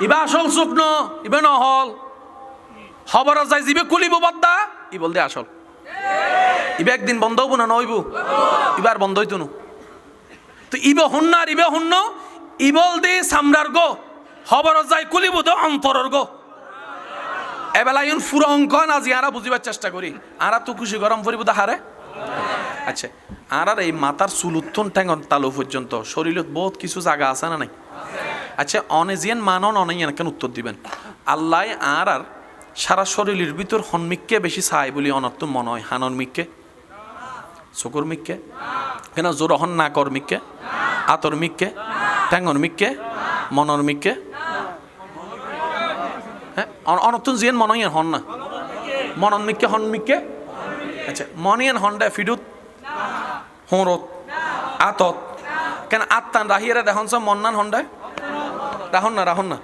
ইবা আসল চোখ ন ইবা নহল খবর যাই জিবে খুলিব বদ্দা ই বল দে আসল ইবা একদিন বন্ধ হইব না নইব ইবার বন্ধ হইতো না তো ইবে হুন্না আর ইবে হুন্ন ইবল দে সামরার গো খবর যাই খুলিব দে অন্তরর গো এবেলা ইউন ফুরা অঙ্ক আজি আরা বুঝিবার চেষ্টা করি আরা তো খুশি গরম পরিব হারে আচ্ছা আর এই মাথার চুল উত্তন ঠেঙ্গন তালু পর্যন্ত শরীরত বহুত কিছু জায়গা আছে না নাই আচ্ছা অনেজিয়ান মানন অনেজিয়ান কেন উত্তর দিবেন আল্লাহ আর সারা শরীরের ভিতর হনমিককে বেশি চাই বলি অনর্থ মনে হয় হানন মিককে চকুর মিককে কেন জোর হন না কর মিককে আতর মিককে ঠেঙ্গন মিককে মনর মিককে হ্যাঁ অনর্থন জিয়ান মনইয়ান হন না মনন মিককে হন মিককে আচ্ছা মনিয়ান হন্ডা ফিডুত হোঁরত আতত কেন আত্মান রাহিয়ারে দেখুন সব মন্নান হন্ডায় রাহন না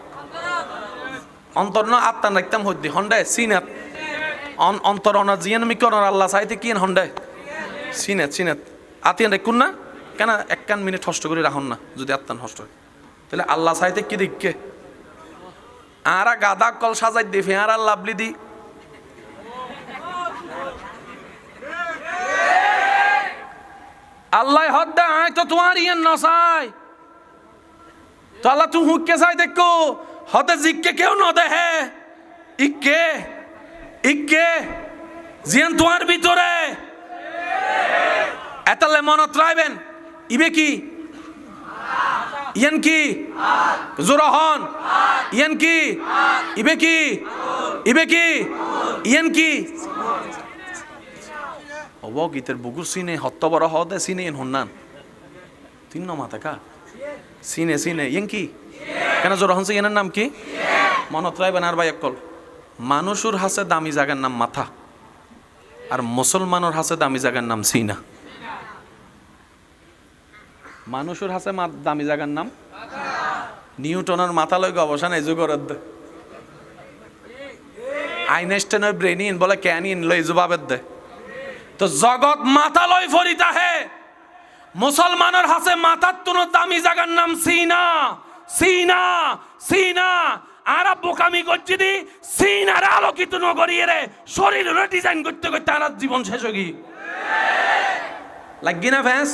অন্তর ন আত্মান রাখতাম হদ্দি হন্ডায় সিনাত অন্তর অনার জিয়ান মিকর আল্লাহ চাইতে কিন হন্ডায় সিনাত আতিয়ান রেখুন না কেন একখান মিনিট হষ্ট করে রাখুন না যদি আত্মান হষ্ট হয় তাহলে আল্লাহ চাইতে কি দিককে আরা গাদা কল সাজাই দি ফেয়ার আর লাভলি দি আল্লাহ হদ্দা আয় তো তোমার ইয়ান নসাই তো আল্লাহ তুমি হুককে চাই দেখো হতে জিককে কেউ ন দেহে ইকে জিয়ান তোমার ভিতরে এতালে মনত রাখবেন ইবে কি ইয়ান কি জোরহন ইয়ান কি ইবে কি ইয়ান কি অব গীতের বুকুর সিনে হত্ত বড় হদে সিনে ইন হন্নান তিন মাথা কা সিনে ইয়ান কি কেন জোরহন সে ইয়ানের নাম কি মনত রাখবেন আর ভাই একল মানুষের হাসে দামি জায়গার নাম মাথা আর মুসলমানের হাসে দামি জায়গার নাম সিনা মানুষের হাসে দামি জায়গার নাম নিউটনের মাথা লই অবসান এই যুগর আইনস্টাইনের ব্রেন ইন বলে কেন ইন লই জবাবের দে তো জগৎ মাথা লই ফরিতা হে মুসলমানের হাসে মাথার তুনো দামি জায়গার নাম সিনা আরা বোকামি করছি দি সিনার আলোকিত নগরিয়ে রে শরীরের ডিজাইন করতে আর জীবন শেষ হগি লাগি না ফ্যাস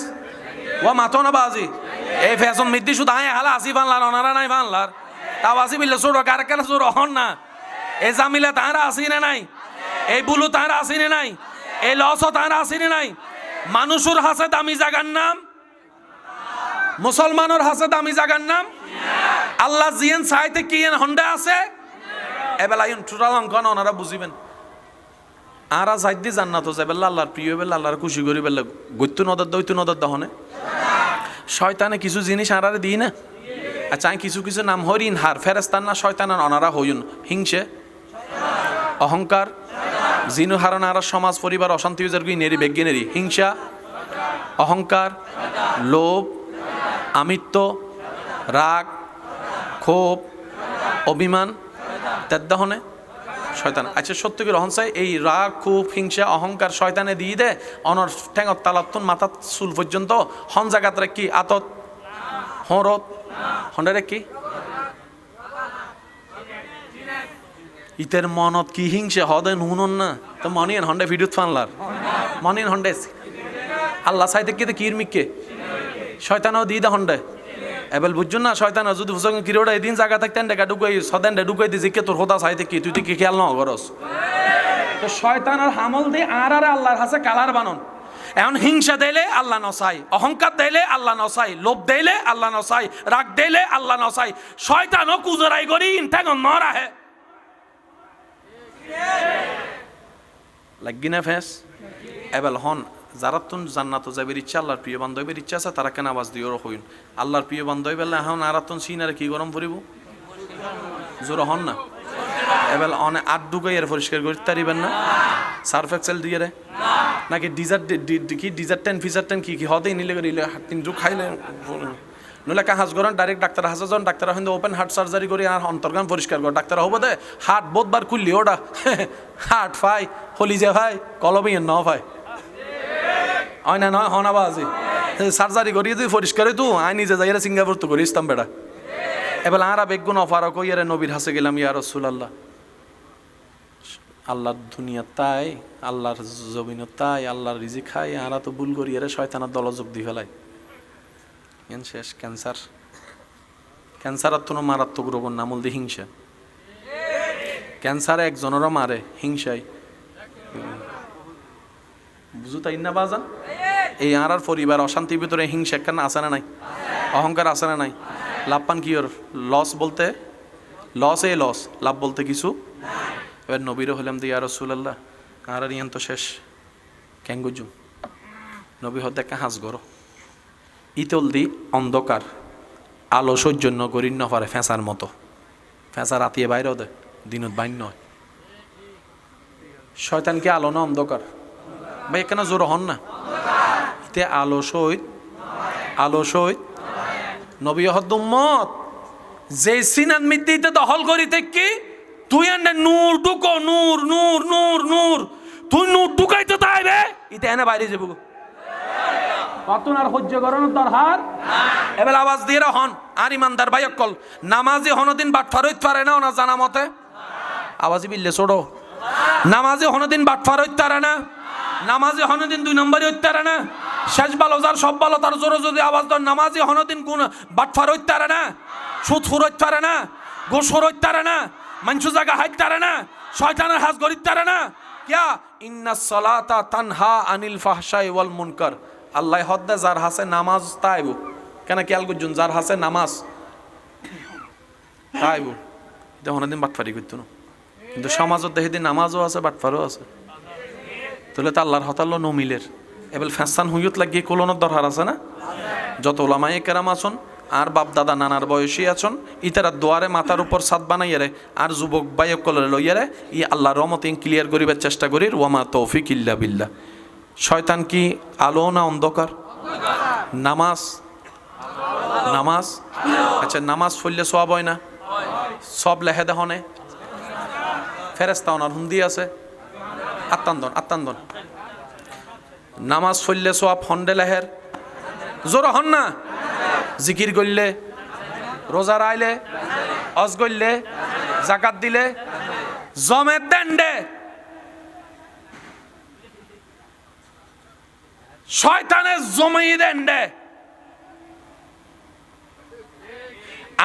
ও মাথো না বাজি এই ফ্যাশন মিদ্দি শুধু আয় হালা আসি বানলার অনারা নাই বানলার তাও আসি বিলে ছোট কার কেন ছোট হন না এই জামিলা তাহারা আসি না নাই এই বুলু তার আসিনে নাই, এই লসও তার আসিনে নাই। মানুষের হাসে দামি জাগার নাম, মুসলমানের হাসে দামি জাগার নাম আল্লাহ জিয়েন সাইতে কি হন্ডে আছে এবেলা ইন টোটাল অঙ্কন ওনারা বুঝিবেন। আরা সাইদি জান্নাত যাবেল্লা আল্লাহর প্রিয় বেলা আল্লাহর খুশি করি বেলা গৈত্য নদর দৈত্য নদর দহনে শয়তানে কিছু জিনিস আরারে দিই না। আচ্ছা কিছু কিছু নাম হরিণ হার ফেরেস্তান না শয়তান অনারা হইন হিংসে অহংকার জিনু হারণ আর সমাজ পরিবার অশান্তি নেরি বেজ্ঞানেরই হিংসা অহংকার লোভ আমিত্ব রাগ ক্ষোভ অভিমান তেদ্দাহনে শয়তান। আচ্ছা সত্য কি রহন চাই এই রাগ ক্ষোভ হিংসা অহংকার শয়তানে দিয়ে দে অনর ঠেঙত তালাতুন মাথাত চুল পর্যন্ত হন জায়গাত কি আতত হরত হন্ডারে কি ইতের মনত কি হিংসে হদে নুনন না তো মনিয়েন হন্ডে ভিডিও ফানলার মনিয়েন হন্ডে আল্লাহ সাইতে কি কির মিকে শয়তানও দিয়ে দে হন্ডে এবেল বুঝছো না শয়তান যদি বুঝো কিরোটা এদিন জায়গা থাকতেন ডেকা ঢুকাই সদেন ঢুকাই দিছি কে তোর হোদা সাইতে কি তুই কি খেয়াল ন করস তো শয়তান আর হামল দিয়ে আর আল্লাহর হাসে কালার বানন। এখন হিংসা দিলে আল্লাহ নসাই অহংকার দিলে আল্লাহ নসাই লোভ দিলে আল্লাহ নসাই রাগ দিলে আল্লাহ নসাই শয়তানও কুজরাই করি ইনঠাগন ন রাহে লাগি না ফেস এবেল হন যারা তুন জান্নাত যাবের ইচ্ছা আল্লাহর প্রিয় বান্ধবের ইচ্ছা আছে তারা কেন আওয়াজ দিও হইন আল্লাহর প্রিয় বান্ধব বেলা এখন আর তুন সিনারে কি গরম পড়িব জোর হন না এবেল অনে আট ডুকাই এর পরিষ্কার করতে পারিবেন না সার্ফ এক্সেল দিয়ে রে নাকি ডিজার্টেন ফিজার্টেন কি কি হদেই নিলে নিলে কিন্তু খাইলে নইলে কাজ করেন ডাইরেক্ট ডাক্তার হাসে যান ডাক্তার কিন্তু ওপেন হার্ট সার্জারি করে আর অন্তর্গান পরিষ্কার করে ডাক্তার হবো দে হার্ট বোধবার খুললি ওটা হার্ট ফাই হলি যে ভাই কলবি ন ভাই হয় না নয় হন আবাজি সার্জারি করি তুই পরিষ্কার তুই আই নিজে যাই সিঙ্গাপুর তো করি ইস্তাম বেড়া এবার আর বেগুন অফারক ইয়ারে নবীর হাসে গেলাম ইয়া রাসূলুল্লাহ আল্লাহর দুনিয়া তাই আল্লাহর জমিন তাই আল্লাহর রিজিক খাই আরা তো ভুল করি এরে শয়তানের দলযোগ দি ফেলাই এন শেষ ক্যান্সার ক্যান্সার আর কোনো মারাত্মক রোগের নাম হল দি হিংসা ক্যান্সার একজনেরও মারে হিংসাই বুঝু তাই না বাজান এই আর পরিবার অশান্তির ভিতরে হিংসা কেন আসে না নাই অহংকার আসে না নাই লাভ পান কি ওর লস বলতে লস এ লস লাভ বলতে কিছু এবার নবীরও হলাম দি ইয়া রাসূলুল্লাহ আর ইয়ান তো শেষ ক্যাঙ্গুজুম নবী হতে একটা হাঁস গড় ইতল দি অন্ধকার আলো সহ্য করি ন পারে ফেঁসার মতো ফেঁসা রাতিয়ে বাইরেও দেয় দিনত বাইন নয় শয়তানকে আলো না অন্ধকার ভাই এখানে জোর হন না ইতে আলো সহিত নবী হদ্দুম্মত যে সিনান মিদ্দিতে দখল করিতে কি তুই এনে নূর ঢুকো নূর নূর নূর নূর তুই নূর ঢুকাইতে তাইবে ইতে এনে বাইরে যাবো কতন আর সহ্য করানোর দরকার এবার আওয়াজ দিয়ে হন আর ইমানদার ভাই অকল নামাজি হনদিন বাটফার হইতে পারে না ওনা জানা মতে আওয়াজই বিললে ছোড়ো নামাজি হনদিন বাটফার হইতে পারে না নামাজি হনদিন 2 নম্বরই হইতে পারে না শেষ ভালো যার সব ভালো তার জোরে যদি আওয়াজ দেন নামাজি হনদিন কোন বাটফার হইতে পারে না সুদ ফুর হইতে পারে না গোসর হইতে পারে না মানুষ জায়গা হাইতে পারে না শয়তানের হাত গড়িতে পারে না কিয়া ইন্নাস সালাতা তানহা আনিল ফাহশাই ওয়াল মুনকার আল্লাহ হদ্দে যার হাসে নামাজ তাইবু কেন খেয়াল করছুন যার হাসে নামাজ তাইবু এটা অনেকদিন বাটফারি করতো না কিন্তু সমাজত দেখে দিন নামাজও আছে বাটফারও আছে তাহলে তো আল্লাহর হতাল্লো নমিলের এবার ফ্যাসান হুইয়ত লাগিয়ে কোলনের দরকার আছে না যত ওলামায়ে কেরাম আছেন আর বাপ দাদা নানার বয়সী আছেন ইতারা দোয়ারে মাথার উপর ছাদ বানাইয়ারে আর যুবক বাইক কলরে লইয়ারে ই আল্লাহর রহমতে ক্লিয়ার করিবার চেষ্টা করি ওয়ামা তৌফিক ইল্লা বিল্লাহ। শয়তান কি আলো না অন্ধকার? নামাজ নামাজ আচ্ছা নামাজ পড়লে সওয়াব হয় না? সব লেখে দেখনে ফেরেশতা ওনার হুন্দি আছে আত্মান্দন নামাজ পড়লে সওয়াব হন্ডে লেহের জোর হন না জিকির করলে রোজা রাইলে হজ করলে যাকাত দিলে জমের দেন্ডে শয়তানের জমি দেন্ডে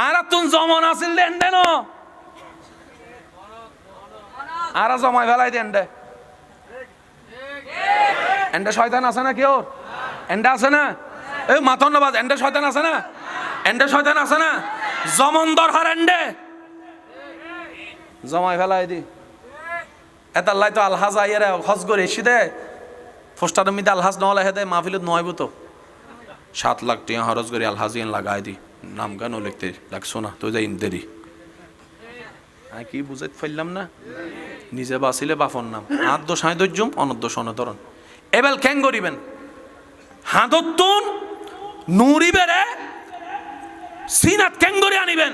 আর তুন জমন আসিল দেন্ডে ন আর জমাই ফেলাই দেন্ডে এন্ডা শয়তান আছে না কেউ? এন্ডা আছে না? এই মাথন নবাজ এন্ডা শয়তান আছে না? এন্ডা শয়তান আছে না? জমন দরহার এন্ডে জমাই ফেলাই দি এতাল্লাই তো আলহাজ আইয়ারে হজ করে এসি দে পোস্টারের মধ্যে আলহাজ নহলে হেদে মাহফিলত নয়ব তো 7 লাখ টিয়া হরজ করে আলহাজ ইয়ান লাগাই দি নাম গানও লিখতে লাগছো না তো যাই দেরি আমি কি বুঝাইতে পারলাম না নিজে বাঁচিলে বাফর নাম আদ্য সাঁদর্যম অনদ্য সনতরণ এবেল ক্যাং করিবেন হাদত্তুন নুরিবেরে সিনাত ক্যাং করে আনিবেন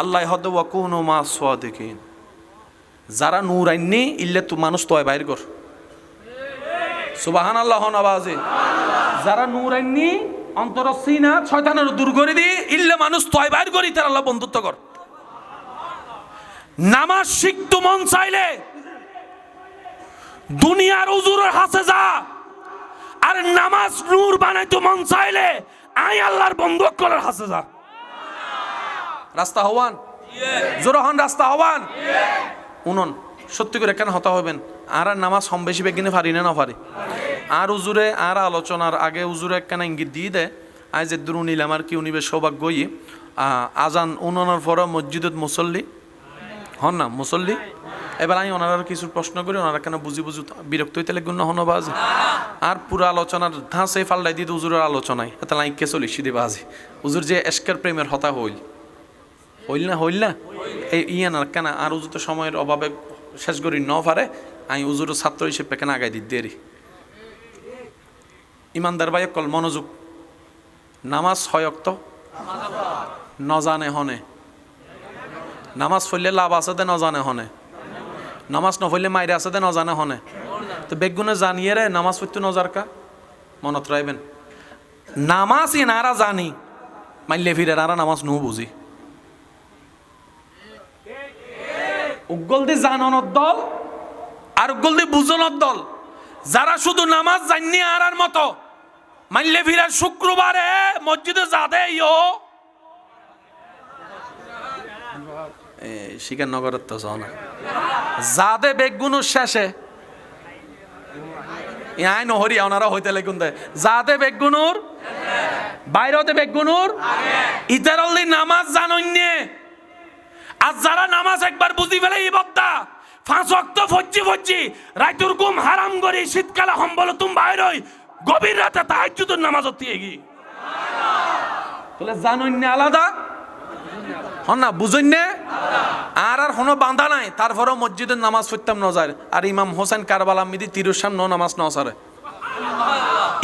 আল্লাহ হদ ওয়াকুনু মা সাদিকিন যারা নূর আইনি ইল্লে তো মানুষ তয় বাইর কর সুবহানাল্লাহ নওয়াজে যারা নূর আইনি অন্তর সিনাত শয়তানের দূর করে দি ইল্লে মানুষ তয় বাইর করি তার আল্লাহ বন্ধুত্ব কর নামাজ শিখতে মন চাইলে দুনিয়ার হুজুরের কাছে যা আর নামাজ নূর বানাইতে মন চাইলে আই আল্লাহর বন্ধুত্ব করার কাছে যা রাস্তা হওয়ান জোরহান রাস্তা হওয়ান উনন সত্যি করে কেন হতা হবেন আর নামাজ কম বেশি বেগিনে পারি না পারি আর হুজুরে আর আলোচনার আগে হুজুরে একখানা ইঙ্গিত দিয়ে দেয় আজ যে দুরু নিলাম আর কি উনিবে সৌভাগ্য আজান উননের পর মসজিদত মুসল্লি হন না মুসল্লি এবার আমি ওনারা কিছু প্রশ্ন করি ওনারা কেন বুঝি বিরক্ত হইতে লাগবে না হন বাজি আর পুরো আলোচনার ধাঁচে ফাল্লাই দিয়ে হুজুরের আলোচনায় এত লাইকে চলি সিধে বাজি হুজুর যে এসকের প্রেমের হতা হইল না এই ইয়ান আর কেন আর হুজুর তো সময়ের অভাবে শেষ করি ন পারে আমি হুজুরের ছাত্র হিসেবে কেন আগাই দিতে দেরি ইমানদার ভাই কল মনোযোগ নামাজ হয়ক্ত নজানে হনে নামাজ পড়লে লাভ আছে দে নজানে হনে নামাজ নপড়লে মাইরে আছে দে নজানে হনে তো বেগুনে জানিয়ে রে নামাজ পড়তে নজার কা মনত রাখবেন নামাজ ইনারা জানি মাইলে ফিরে আর নামাজ নু বুঝি উগ্গল দি জাননের দল আর উগ্গল দি বুঝনের দল যারা শুধু নামাজ জানি আর মতো মাইলে ফিরার শুক্রবারে মসজিদে যাদে ইয়ো শিকার নগরের তো না যাদে বেগুনুর শেষে আই নহরি ওনারা হইতে লেগুন দেয় যাদে বেগুনুর বাইরতে বেগুনুর ইতারল্লি নামাজ জানন্যে আর যারা নামাজ একবার বুঝি ফেলে এই বদ্দা 5 ওয়াক্ত ফজ্জি রাইতুর ঘুম হারাম করি শীতকালে সম্বল তুম বাইরই গভীর রাতে তাহাজ্জুদের নামাজ হতে গি তাহলে জানন্যে আলাদা হন না বুঝন্যে আর কোনো বাঁধা নাই তারপরেও মসজিদের নামাজ পড়তাম নজার আর ইমাম হোসেন কারবালা মিদি তিরুসাম নামাজ নসারে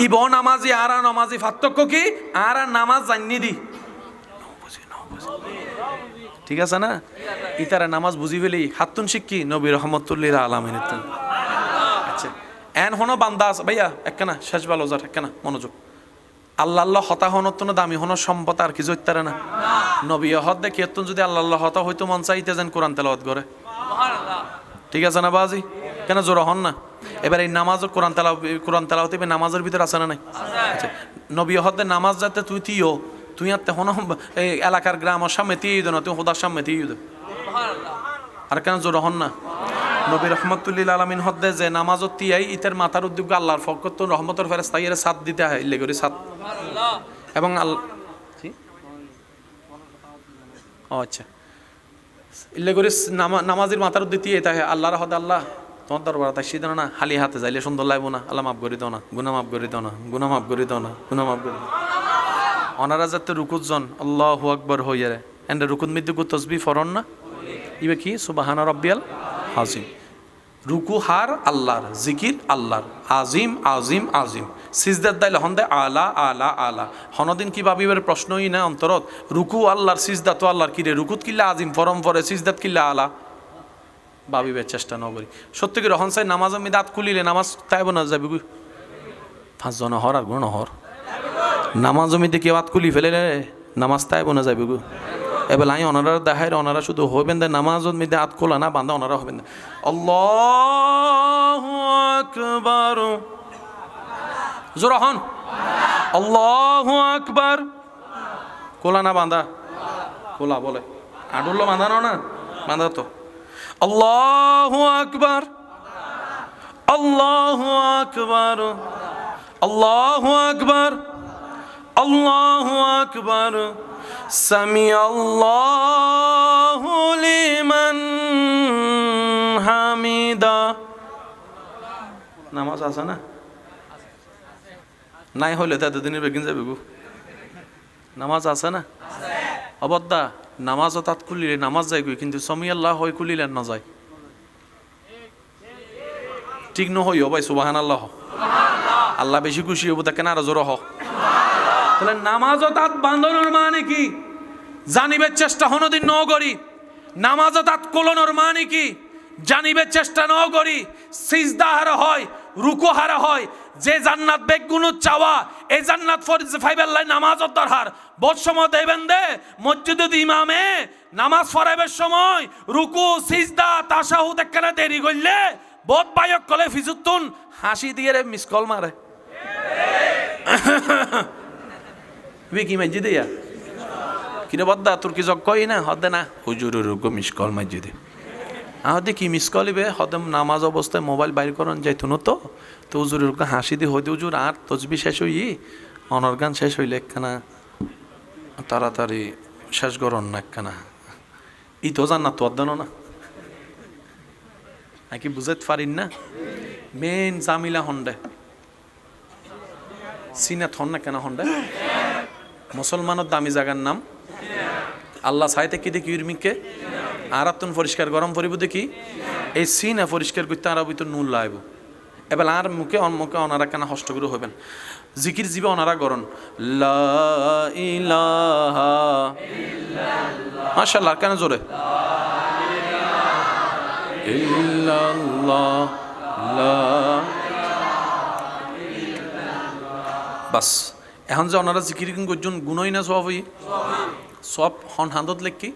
ইব নামাজি আর নামাজি পার্থক্য কি আর নামাজ জানি দি ঠিক আছে না ইতারা নামাজ বুঝি ফেলি হাতুন শিক্ষি নবী রহমতুল্লাহ আলামিন আচ্ছা এন হনো বান্দা আছে ভাইয়া একখানা শেষ ভালো যার একখানা মনোযোগ আল্লাহ হতা হনত না দামি হন সম্পদ আর কিছু হইতারে না নবী হদ দেখি এত যদি আল্লাহ হতা হইতো মন চাইতে যেন কোরআন তেলাওয়াত করে ঠিক আছে না বাজি কেন জোর হন না এবার এই নামাজ কোরআন তেলাওয়াত নামাজের ভিতরে আছে না নাই আচ্ছা নবী হদ নামাজ যাতে তুই আর হন এই এলাকার গ্রামের সামনে দিয়ে না তুই হোদার সামনে দিয়ে আর কেন জোর হন না নবী রহমতুল্লাহ আলামিন হদ্দে যে নামাজত তিয়াই ইতের মাথার উদ্যোগ আল্লাহর ফকত রহমতের ফেরেশতা ইরে সাত দিতে হয় ইল্লে করে সাত এবং আল্লাহ ও আচ্ছা ইল্লে করে নামাজের মাথার উদ্যোগ দিয়ে তাই আল্লাহর হদ আল্লাহ তোমার দরবার তাই সিদ্ধ না হালি হাতে যাইলে সুন্দর লাগবো না আল্লাহ মাফ করে দাও না গুনাহ মাফ করে দাও না গুনাহ মাফ করে দাও না গুনাহ মাফ করে দাও ওনারা যাতে রুকুত জন আল্লাহু আকবার হইয়া রে এন্ড রুকুত মধ্যে তসবিহ ফরন না ইবে কি সুবহানা রাব্বিয়াল আজিম রুকু হার আল্লাহর জিকির আল্লাহর আজিম আজিম আজিম সিজদাত দাইলে হন্দে আলা আলা আলা হনদিন কি ভাবিবার প্রশ্নই না অন্তরত রুকু আল্লাহর সিজদা তো আল্লাহর কিরে রুকুত কিল্লা আজিম ফরম ফরে সিজদাত কিল্লা আলা ভাবিবার চেষ্টা নকরি সত্যি করে হন চাই নামাজ আমি দাঁত খুলিলে নামাজ তাইব না যাবি 5 জন হর আর গুণ হর নামাজ জমিতে কেউ হাত খুলি ফেলে নামাজ তাইব না যাবি গো এবার আই ওনারা দেখায় ওনারা শুধু হইবেন দে নামাজ মধ্যে হাত খোলা না বান্ধা ওনারা হবেন আল্লাহু আকবার জোরে হন আল্লাহু আকবার খোলা না বান্ধা খোলা বলে আডুল্লো বাঁধানো না বাঁধা তো আল্লাহু আকবার আল্লাহু আকবার, আল্লাহু আকবার, আল্লাহু আকবার, সামি আল্লাহু লিমান হামিদা। নামাজ আছে না? নাই হইলে তো এতদিনের বেগিন যাবে গো। নামাজ আছে না? অবদ্দা নামাজও তাত খুলিলে নামাজ যায় গই, কিন্তু সমি আল্লাহ হয় খুলিলে না যায়। ঠিক নহইও ভাই, সুবাহান আল্লাহ। আল্লাহ বেশি খুশি হবো তাকে না আরো জোর হ। তাহলে নামাজও তাত বান্ধনের মানে কি জানিবের চেষ্টা হনদিন ন করি। নামাজও তাত কোলনোর মানে কি জানিবের চেষ্টা ন করি। সিজদা হারা হয়, রুকু হারা হয়। যে জান্নাত বেগুনো চাওয়া, এই জান্নাত ফাইবার লাই নামাজের দরকার। বহুত সময় দেবেন দে মসজিদে ইমামে নামাজ পড়াইবার সময় রুকু সিজদা তাশাহুদ একখানা দেরি করলে বহুত বায়ক কলে ফিজুতুন হাসি দিয়ে রে মিস কল মারে। কি মাইজি দিয়া কিরে বদ্দা তোর কি জগ কই না হদে না হুজুরের রুকু মিস কল মাইজি দে। আহতে কি মিস কলিবে হদে নামাজ অবস্থায় মোবাইল বাইর করন যাইতো না তো। তো হুজুরের হাসি দিয়ে হইতে হুজুর আর তসবি শেষ হই অনর্গান শেষ হইলে একখানা তাড়াতাড়ি শেষ করন না একখানা ই তো জান না তো অধ্যান না নাকি বুঝাইতে পারিন না। মেন জামিলা হন্ডে সিনাত হন না কেন হন্ডে মুসলমানের দামি জায়গার নাম আল্লাহ সাইতে কি দেখি ইউরমিককে আর তুন পরিষ্কার গরম পরিব দেখি এই সিনা পরিষ্কার করতে আর তো নুন লাইব। এবার আর মুখে মুখে অনারা কেন হষ্ট করে হবেন জিকির জীবে অনারা গরন লা ইলাহা ইল্লাল্লাহ মাশাআল্লাহ কেন জোরে ইল্লাল্লাহ লা বাস। এখন যে ওনারা জিকির করছেন গুণই না সব হই সব হন হান্দত লেখি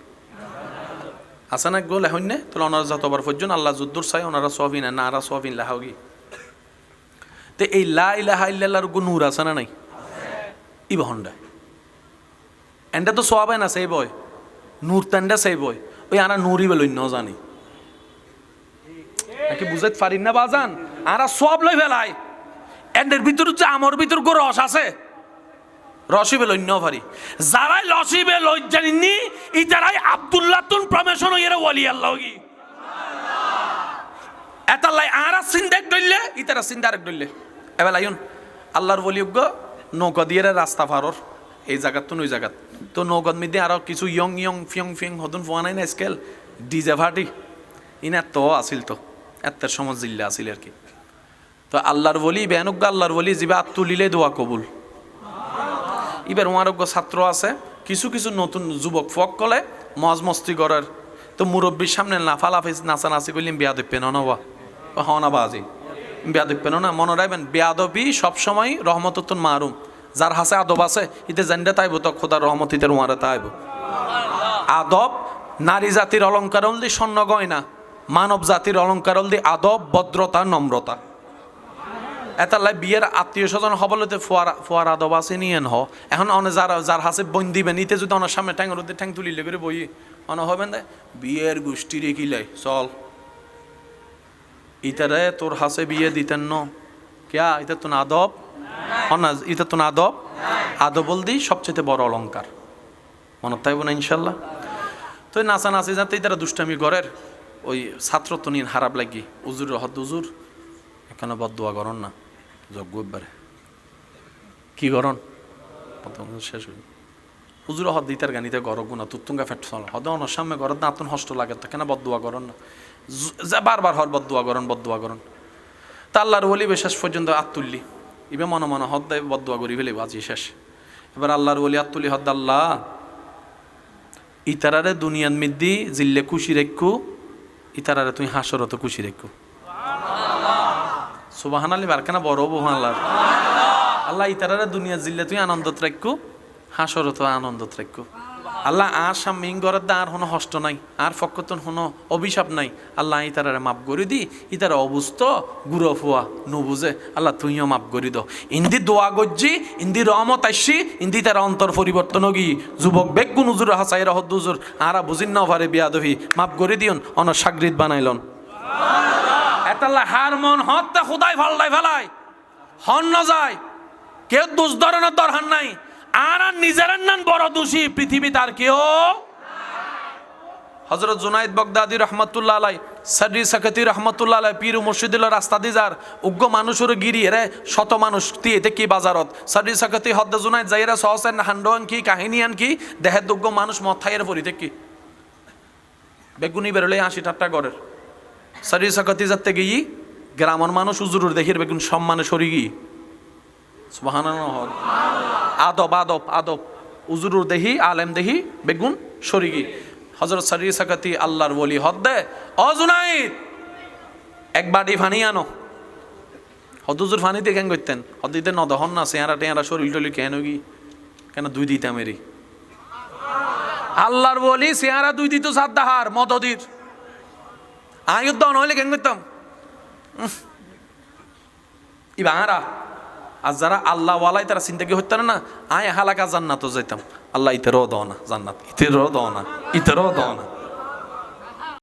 আছে না গোল এখন নে তাহলে ওনারা যতবার পর্যন্ত আল্লাহ যুদ্ধর চাই ওনারা সবই না নারা সবিন লাহাগি। তো এই লা ইলাহা ইল্লাল্লাহর নূর আছে না নাই ইবা হন্ডা এন্ডা তো সবাই না সেই বয় নূর তেন্ডা সেই বয় ওই আনা নূরই বেল ন জানি নাকি বুঝাইতে পারিন না বাজান আরা সব লই ফেলাই এন্ডের ভিতর যে আমার ভিতর গো রস আছে রসিবে লইন্য পারি যারাই লসিবে লই জানিনি ইতারাই আব্দুল্লাহ তুন প্রমেশন এর ওয়ালি আল্লাহ কি এটা লাই আরা সিন্দাক দইলে ইতারা সিন্দারক দইলে এবেলা আইন আল্লাহর ওলিয়গ নৌকা দিয়ে রাস্তা পারর এই জায়গাত তো ওই জায়গাত তো নৌকার মধ্যে আরো কিছু ইয়ং ইয়ং ফিয়ং ফিয়ং হদন ফোয়া নাই না স্কেল ডিজে ভাটি ইনা তো আসিল তো এত সময় জিল্লা আসিল আর কি। তো আল্লাহর বলি বেনুজ্ঞ আল্লাহর বলি যিবা তুলিলে দোয়া কবুল। এবার ওয়ারজ্ঞ ছাত্র আছে কিছু কিছু নতুন যুবক ফক কলে মজ মস্তি করার তো মুরব্বীর সামনে লাফালাফি নাচানাচি করলে বিয়া দেখবেন নবা হনা বাজি বিয়া দেখবেন না মনে রাখবেন বেয়াদবি সবসময় রহমতুন মারুম যার হাসে আদব আছে ইতে জানতে তাইব তো খোদার রহমত ইতের ওয়ারে তাইব। আদব নারী জাতির অলঙ্কার হল দি স্বর্ণ গয়না মানব জাতির অলঙ্কার হল দি আদব ভদ্রতা নম্রতা। এটা লাই বিয়ের আত্মীয় স্বজন হবলতে ফোয়ার আদব আছে নিয়েন হ এখন অনে যার হাসে বন দিবেন ইতে যদি ওনার সামনে ঠ্যাং রোদে ঠ্যাং তুলিলে করে বই অনে হবেন দে বিয়ের গোষ্ঠী রেখিলাই চল ইতারে তোর হাসে বিয়ে দিতেন ন কেয়া এটা তো আদব না এটা তো আদব আদব বল দি সবচেয়ে বড় অলঙ্কার মনে থাকবো না ইনশাল্লাহ। তো নাচা নাচি যাতে তারা দুষ্টামি ঘরের ওই ছাত্র তো নিন হারাপ লাগি উজুর হদ উজুর এখানে বদুয়া করন না যজ্ঞ একবারে কি করন শেষ হইল উজুর হদ দিতার গানিতে গর গুণা তুতুঙ্গা ফেট চল হদ অনার সামনে ঘর না আতুন হষ্ট লাগে তো কেন বদুয়া করন না বারবার হর বদুয়া করন তা আল্লাহর ওলি শেষ পর্যন্ত আত্তুল্লি ইবে মনে মনে হদ দেয় বদুয়া করি ফেলে বাজি শেষ। এবার আল্লাহর ওলি আত্তুলি হদ আল্লাহ ইতারারে দুনিয়ার মিদ্দি জিল্লে খুশি রেখু ইতারারে তুই হাসরত খুশি রেখু সুবাহান আলী বারকানা বড় বহু আল্লাহ আল্লাহ ইতারারে দুনিয়া জিল্লে তুই আনন্দত রাখু হাসরত আনন্দত রাখু আল্লাহ আর সামিং ঘরের দা আর কোনো হষ্ট নাই আর ফকতন কোনো অভিশাপ নাই আল্লাহ ইতারারে মাপ করি দি ইতারা অবুস্থ গুড়ো ফুয়া নুবুঝে আল্লাহ তুইও মাপ করি দো ইন্দি দোয়া গজ্জি ইন্দি রহমত আইসি ইন্দি তারা অন্তর পরিবর্তন গি যুবক বেগুন উজুর হাসাই রহদ উজুর আরা বুঝিন না পারে বিয়াদহি মাপ করি দিয়ন অন সাগরিত বানাইলন। তাল্লা হার মন হত্যা খুদাই ফাল্লাই ফেলায় হন না যায় কেউ দোষ ধরনের দরকার নাই আর নিজের নান বড় দোষী পৃথিবী তার কেউ হযরত জুনাইদ বাগদাদি রহমাতুল্লাহ আলাই সাদরি সাকাতি রহমাতুল্লাহ আলাই পীর মুর্শিদুল্লাহ রাস্তা দিজার উগ্র মানুষের গিরি রে শত মানুষ তে কি বাজারত সাদরি সাকাতি হদ্দ জুনাইদ যাইরা সহসেন হান্ডন কি কাহিনী আন কি দেহে উগ্র মানুষ মথাইয়ের পরিতে কি বেগুনি বেরোলে 80 টাকা গড়ের সাদরি সাকাতি যাতে গিয়ে গ্রামের মানুষ হুজুরের দেখির বেগুন সম্মানে সরি গিয়ে সুবহানাল্লাহ আদব আদব আদব হুজুরের দেহি আলেম দেহি বেগুন সরি গিয়ে হযরত সাদরি সাকাতি আল্লাহর ওলি হদ্দে ও জুনাইদ এক বাটি পানি আনো হদুজুর পানিতে কেন করতেন হদিতে নদহন না চেহারা টেহারা শরীর টলি কেন কি কেন দুই দিতাম এরি আল্লাহর ওলি চেহারা দুই দিত সাদ্দাহার মদদির আয়ুদ্ধ নইলে কেন করতাম ই বাঙারা আর যারা আল্লাহ ওয়ালাই তারা চিন্তাকি হইত না আয় হালাকা জান্নাতও যাইতাম আল্লাহ ইতেরও দাও না জান্নাত ইতেরও দাও না ইতেরও দাও না